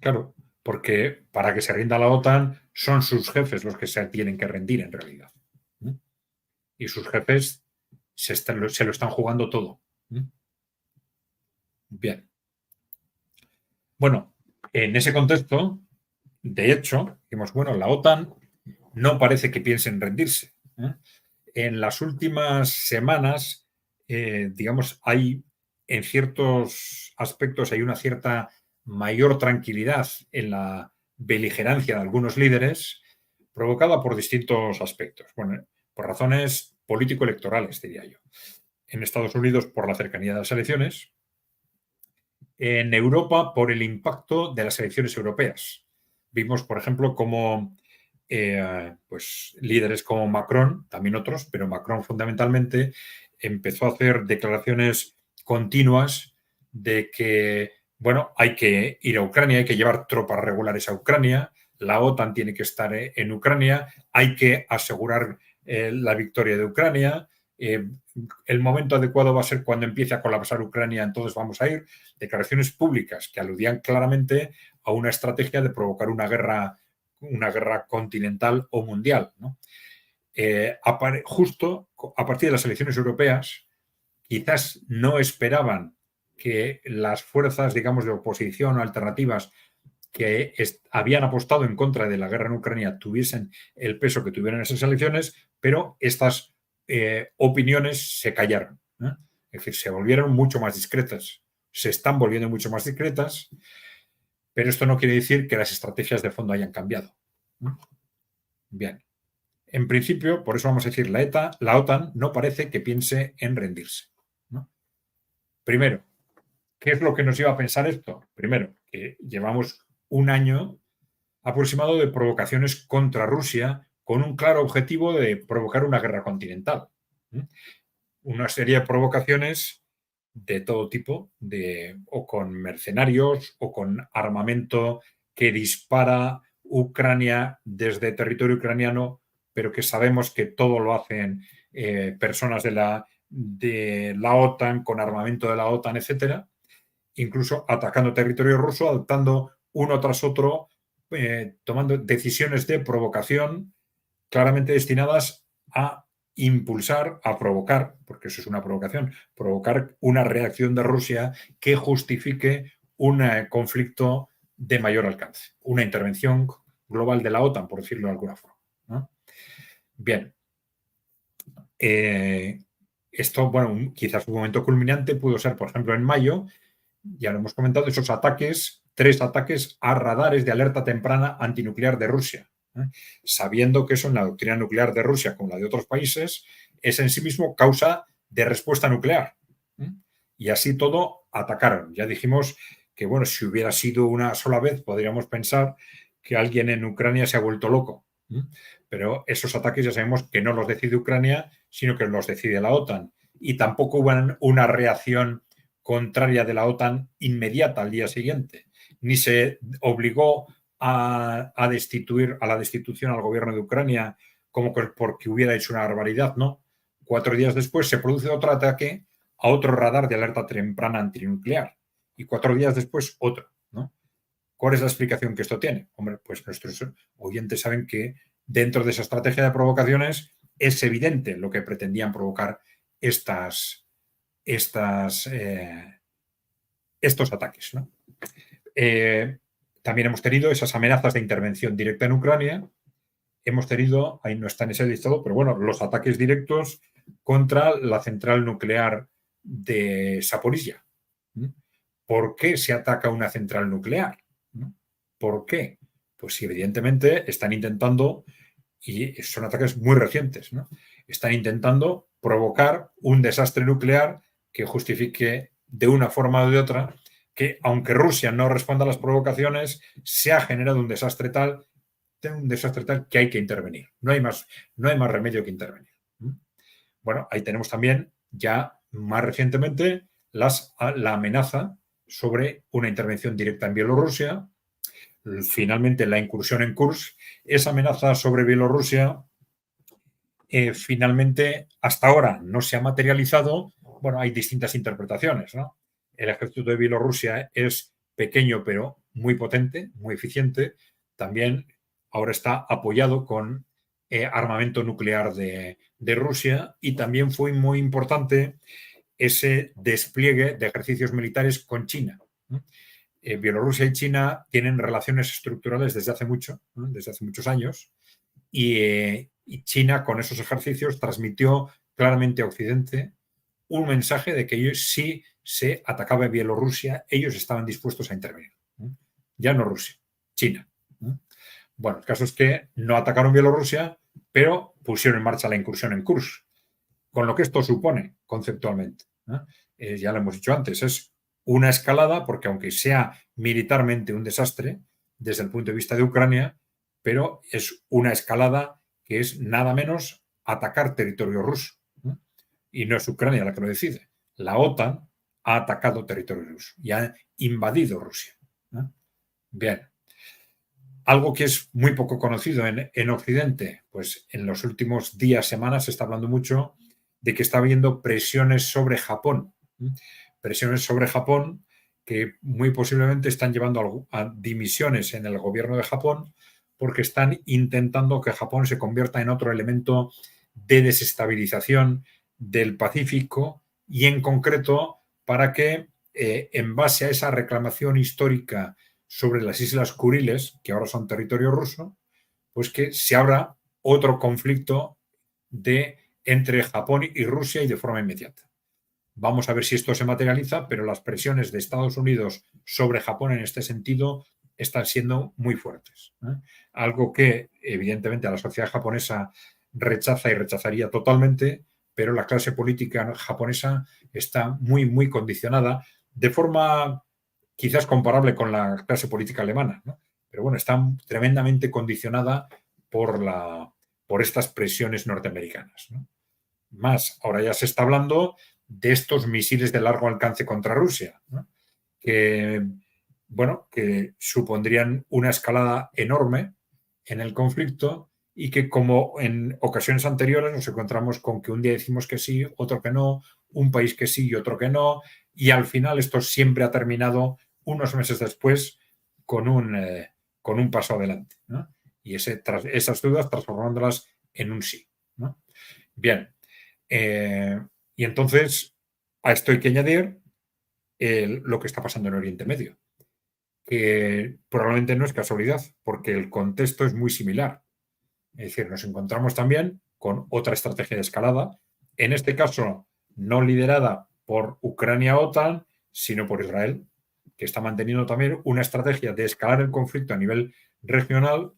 Claro, porque para que se rinda la OTAN son sus jefes los que se tienen que rendir en realidad. Y sus jefes se lo están jugando todo. Bien. Bueno, en ese contexto, de hecho, dijimos, bueno, la OTAN no parece que piense en rendirse. En las últimas semanas, digamos, hay en ciertos aspectos hay una cierta mayor tranquilidad en la beligerancia de algunos líderes, provocada por distintos aspectos. Bueno, por razones político-electorales, diría yo. En Estados Unidos, por la cercanía de las elecciones, en Europa por el impacto de las elecciones europeas. Vimos, por ejemplo, cómo pues, líderes como Macron, también otros, pero Macron fundamentalmente empezó a hacer declaraciones continuas de que, bueno, hay que ir a Ucrania, hay que llevar tropas regulares a Ucrania, la OTAN tiene que estar en Ucrania, hay que asegurar la victoria de Ucrania, el momento adecuado va a ser cuando empiece a colapsar Ucrania, entonces vamos a ir. Declaraciones públicas que aludían claramente a una estrategia de provocar una guerra continental o mundial, ¿no? Justo a partir de las elecciones europeas, quizás no esperaban que las fuerzas, digamos, de oposición o alternativas que habían apostado en contra de la guerra en Ucrania tuviesen el peso que tuvieron en esas elecciones, pero estas opiniones se callaron, ¿no? Es decir, se volvieron mucho más discretas, se están volviendo mucho más discretas, pero esto no quiere decir que las estrategias de fondo hayan cambiado, ¿no? Bien. En principio, por eso vamos a decir, la OTAN no parece que piense en rendirse, ¿no? Primero, ¿qué es lo que nos lleva a pensar esto? Primero, que llevamos un año aproximado de provocaciones contra Rusia con un claro objetivo de provocar una guerra continental. Una serie de provocaciones de todo tipo, o con mercenarios o con armamento que dispara Ucrania desde territorio ucraniano, pero que sabemos que todo lo hacen personas de la OTAN, con armamento de la OTAN, etcétera, incluso atacando territorio ruso, adoptando uno tras otro, tomando decisiones de provocación claramente destinadas a impulsar, a provocar, porque eso es una provocación, provocar una reacción de Rusia que justifique un conflicto de mayor alcance, una intervención global de la OTAN, por decirlo de alguna forma, ¿no? Bien. Esto, bueno, quizás un momento culminante pudo ser, por ejemplo, en mayo, ya lo hemos comentado, esos ataques, 3 ataques a radares de alerta temprana antinuclear de Rusia, sabiendo que eso en la doctrina nuclear de Rusia, como la de otros países, es en sí mismo causa de respuesta nuclear. Y así todo atacaron. Ya dijimos que, bueno, si hubiera sido una sola vez, podríamos pensar que alguien en Ucrania se ha vuelto loco. Pero esos ataques ya sabemos que no los decide Ucrania, sino que los decide la OTAN. Y tampoco hubo una reacción contraria de la OTAN inmediata al día siguiente, ni se obligó a destituir, a la destitución al gobierno de Ucrania como porque hubiera hecho una barbaridad, no. 4 días después se produce otro ataque a otro radar de alerta temprana antinuclear y 4 días después otro, ¿no? ¿Cuál es la explicación que esto tiene? Hombre, pues nuestros oyentes saben que dentro de esa estrategia de provocaciones es evidente lo que pretendían provocar estos ataques, ¿no? También hemos tenido esas amenazas de intervención directa en Ucrania. Hemos tenido, ahí no está en ese listado, pero bueno, los ataques directos contra la central nuclear de Zaporizhia. ¿Por qué se ataca una central nuclear? ¿Por qué? Pues si evidentemente están intentando, y son ataques muy recientes, ¿no? Están intentando provocar un desastre nuclear que justifique de una forma o de otra que, aunque Rusia no responda a las provocaciones, se ha generado un desastre tal que hay que intervenir. No hay más remedio que intervenir. Bueno, ahí tenemos también ya más recientemente la amenaza sobre una intervención directa en Bielorrusia, finalmente la incursión en Kursk. Esa amenaza sobre Bielorrusia finalmente hasta ahora no se ha materializado. Bueno, hay distintas interpretaciones, ¿no? El ejército de Bielorrusia es pequeño pero muy potente, muy eficiente. También ahora está apoyado con armamento nuclear de Rusia y también fue muy importante ese despliegue de ejercicios militares con China. Bielorrusia y China tienen relaciones estructurales desde hace mucho, ¿no? Desde hace muchos años, y China con esos ejercicios transmitió claramente a Occidente un mensaje de que ellos, si se atacaba a Bielorrusia, ellos estaban dispuestos a intervenir. Ya no Rusia, China. Bueno, el caso es que no atacaron Bielorrusia, pero pusieron en marcha la incursión en Kursk, con lo que esto supone conceptualmente. Ya lo hemos dicho antes, es una escalada, porque aunque sea militarmente un desastre desde el punto de vista de Ucrania, pero es una escalada que es nada menos atacar territorio ruso. Y no es Ucrania la que lo decide. La OTAN ha atacado territorio ruso y ha invadido Rusia. Bien. Algo que es muy poco conocido en Occidente, pues en los últimos días, semanas, se está hablando mucho de que está habiendo presiones sobre Japón. Presiones sobre Japón que muy posiblemente están llevando a dimisiones en el gobierno de Japón porque están intentando que Japón se convierta en otro elemento de desestabilización del Pacífico y en concreto para que en base a esa reclamación histórica sobre las Islas Kuriles, que ahora son territorio ruso, pues que se abra otro conflicto entre Japón y Rusia y de forma inmediata. Vamos a ver si esto se materializa, pero las presiones de Estados Unidos sobre Japón en este sentido están siendo muy fuertes. Algo que evidentemente a la sociedad japonesa rechaza y rechazaría totalmente, pero la clase política japonesa está muy, muy condicionada de forma quizás comparable con la clase política alemana, ¿no? Pero bueno, está tremendamente condicionada por estas presiones norteamericanas, ¿no? Más, ahora ya se está hablando de estos misiles de largo alcance contra Rusia, ¿no? Que, bueno, que supondrían una escalada enorme en el conflicto y que, como en ocasiones anteriores, nos encontramos con que un día decimos que sí, otro que no, un país que sí y otro que no, y al final esto siempre ha terminado unos meses después con un paso adelante, ¿no? Y esas dudas transformándolas en un sí, ¿no? Bien, y entonces a esto hay que añadir lo que está pasando en Oriente Medio, que probablemente no es casualidad, porque el contexto es muy similar. Es decir, nos encontramos también con otra estrategia de escalada, en este caso no liderada por Ucrania-OTAN, sino por Israel, que está manteniendo también una estrategia de escalar el conflicto a nivel regional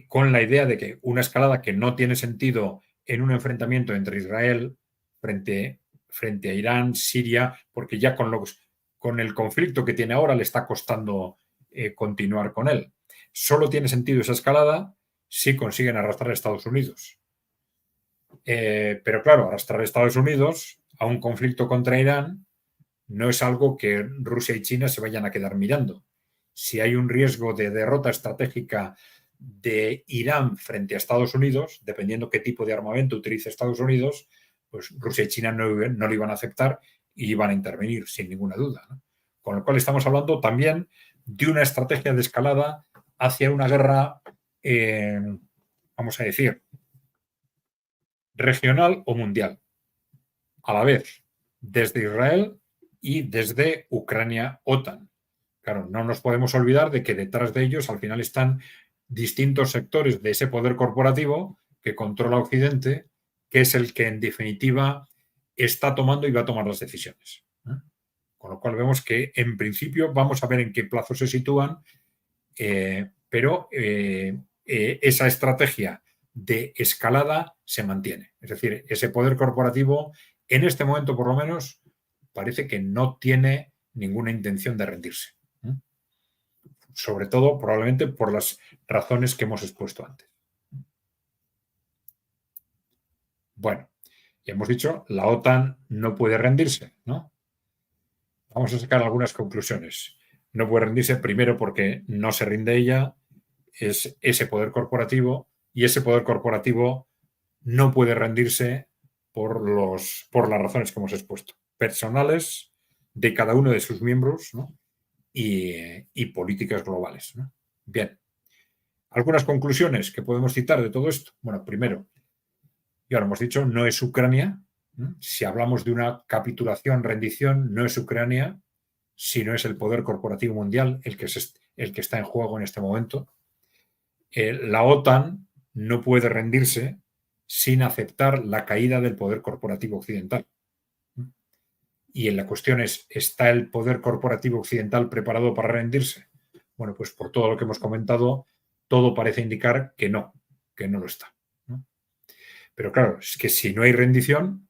con la idea de que una escalada que no tiene sentido en un enfrentamiento entre Israel frente a Irán, Siria, porque ya con el conflicto que tiene ahora le está costando continuar con él. Solo tiene sentido esa escalada si consiguen arrastrar a Estados Unidos. Pero claro, arrastrar a Estados Unidos a un conflicto contra Irán no es algo que Rusia y China se vayan a quedar mirando. Si hay un riesgo de derrota estratégica de Irán frente a Estados Unidos, dependiendo qué tipo de armamento utilice Estados Unidos, pues Rusia y China no lo iban a aceptar y iban a intervenir, sin ninguna duda, ¿no? Con lo cual estamos hablando también de una estrategia de escalada hacia una guerra, vamos a decir, regional o mundial, a la vez, desde Israel y desde Ucrania-OTAN. Claro, no nos podemos olvidar de que detrás de ellos al final están distintos sectores de ese poder corporativo que controla Occidente, que es el que en definitiva está tomando y va a tomar las decisiones. Con lo cual vemos que en principio vamos a ver en qué plazo se sitúan, pero esa estrategia de escalada se mantiene. Es decir, ese poder corporativo en este momento por lo menos parece que no tiene ninguna intención de rendirse. Sobre todo probablemente por las razones que hemos expuesto antes. Bueno, ya hemos dicho, la OTAN no puede rendirse, ¿no? Vamos a sacar algunas conclusiones. No puede rendirse primero porque no se rinde ella, es ese poder corporativo, y ese poder corporativo no puede rendirse por las razones que hemos expuesto, personales de cada uno de sus miembros, ¿no? y políticas globales, ¿no? Bien. Algunas conclusiones que podemos citar de todo esto. Bueno, primero, ya lo hemos dicho, no es Ucrania. Si hablamos de una capitulación, rendición, no es Ucrania, sino es el poder corporativo mundial el que está en juego en este momento. La OTAN no puede rendirse sin aceptar la caída del poder corporativo occidental. Y la cuestión es, ¿está el poder corporativo occidental preparado para rendirse? Bueno, pues por todo lo que hemos comentado, todo parece indicar que no lo está, ¿no? Pero claro, es que si no hay rendición,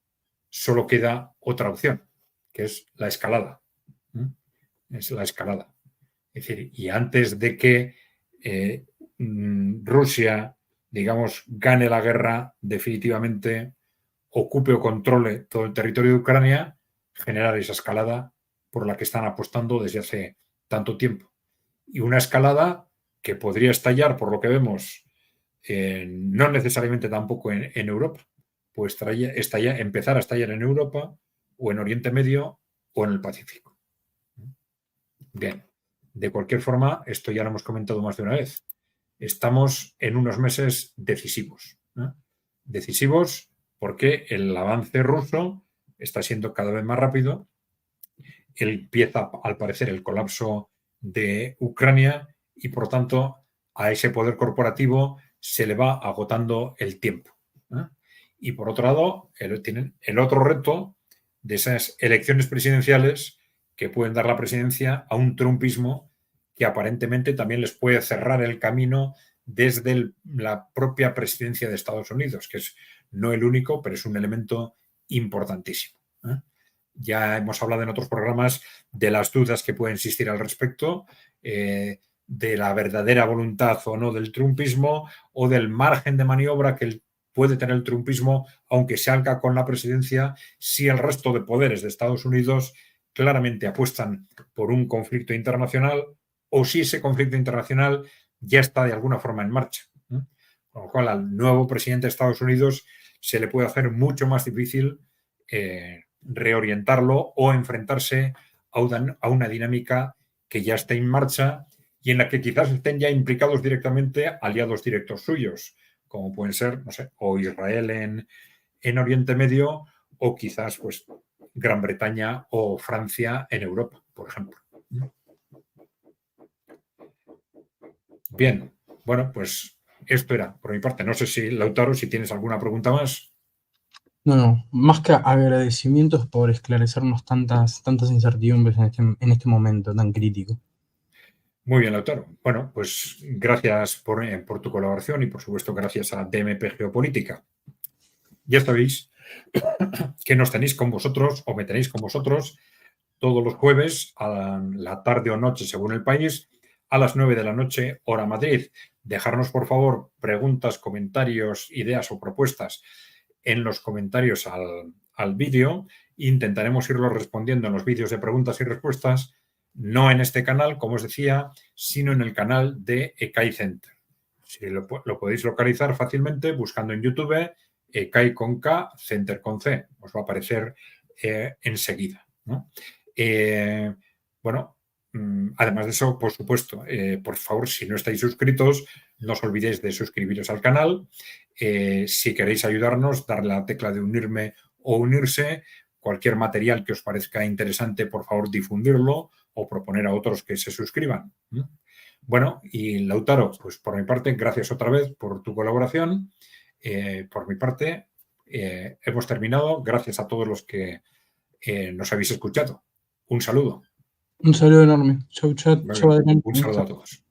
solo queda otra opción, que es la escalada. es la escalada. Es decir, y antes de que Rusia, digamos, gane la guerra definitivamente, ocupe o controle todo el territorio de Ucrania, generar esa escalada por la que están apostando desde hace tanto tiempo. Y una escalada que podría estallar, por lo que vemos, no necesariamente tampoco en Europa, pues empezar a estallar en Europa o en Oriente Medio o en el Pacífico. Bien, de cualquier forma, esto ya lo hemos comentado más de una vez. Estamos en unos meses decisivos. Decisivos porque el avance ruso está siendo cada vez más rápido. Empieza, al parecer, el colapso de Ucrania y, por tanto, a ese poder corporativo se le va agotando el tiempo. Y, por otro lado, tienen el otro reto de esas elecciones presidenciales que pueden dar la presidencia a un trumpismo que aparentemente también les puede cerrar el camino desde la propia presidencia de Estados Unidos, que es no el único, pero es un elemento importantísimo. Ya hemos hablado en otros programas de las dudas que pueden existir al respecto, de la verdadera voluntad o no del trumpismo o del margen de maniobra que puede tener el trumpismo, aunque salga con la presidencia, si el resto de poderes de Estados Unidos claramente apuestan por un conflicto internacional o si ese conflicto internacional ya está de alguna forma en marcha. Con lo cual, al nuevo presidente de Estados Unidos se le puede hacer mucho más difícil reorientarlo o enfrentarse a una dinámica que ya está en marcha y en la que quizás estén ya implicados directamente aliados directos suyos, como pueden ser, no sé, o Israel en Oriente Medio o quizás pues Gran Bretaña o Francia en Europa, por ejemplo. Bien, bueno, pues esto era por mi parte. No sé si, Lautaro, si tienes alguna pregunta más. No, más que agradecimientos por esclarecernos tantas incertidumbres en este momento tan crítico. Muy bien, Lautaro. Bueno, pues gracias por tu colaboración y, por supuesto, gracias a DMP Geopolítica. Ya sabéis que nos tenéis con vosotros o me tenéis con vosotros todos los jueves a la tarde o noche, según el país, a las 9 de la noche, hora Madrid. Dejarnos, por favor, preguntas, comentarios, ideas o propuestas en los comentarios al vídeo. Intentaremos irlos respondiendo en los vídeos de preguntas y respuestas, no en este canal, como os decía, sino en el canal de ECAI Center. Si lo podéis localizar fácilmente buscando en YouTube ECAI con K, Center con C. Os va a aparecer enseguida, ¿no? Bueno, además de eso, por supuesto, por favor, si no estáis suscritos, no os olvidéis de suscribiros al canal. Si queréis ayudarnos, darle a la tecla de unirme o unirse. Cualquier material que os parezca interesante, por favor, difundirlo o proponer a otros que se suscriban. Bueno, y Lautaro, pues por mi parte, gracias otra vez por tu colaboración. Por mi parte, hemos terminado. Gracias a todos los que nos habéis escuchado. Un saludo. Un saludo enorme. Chau, chat. Chau, adelante. Un saludo a todos.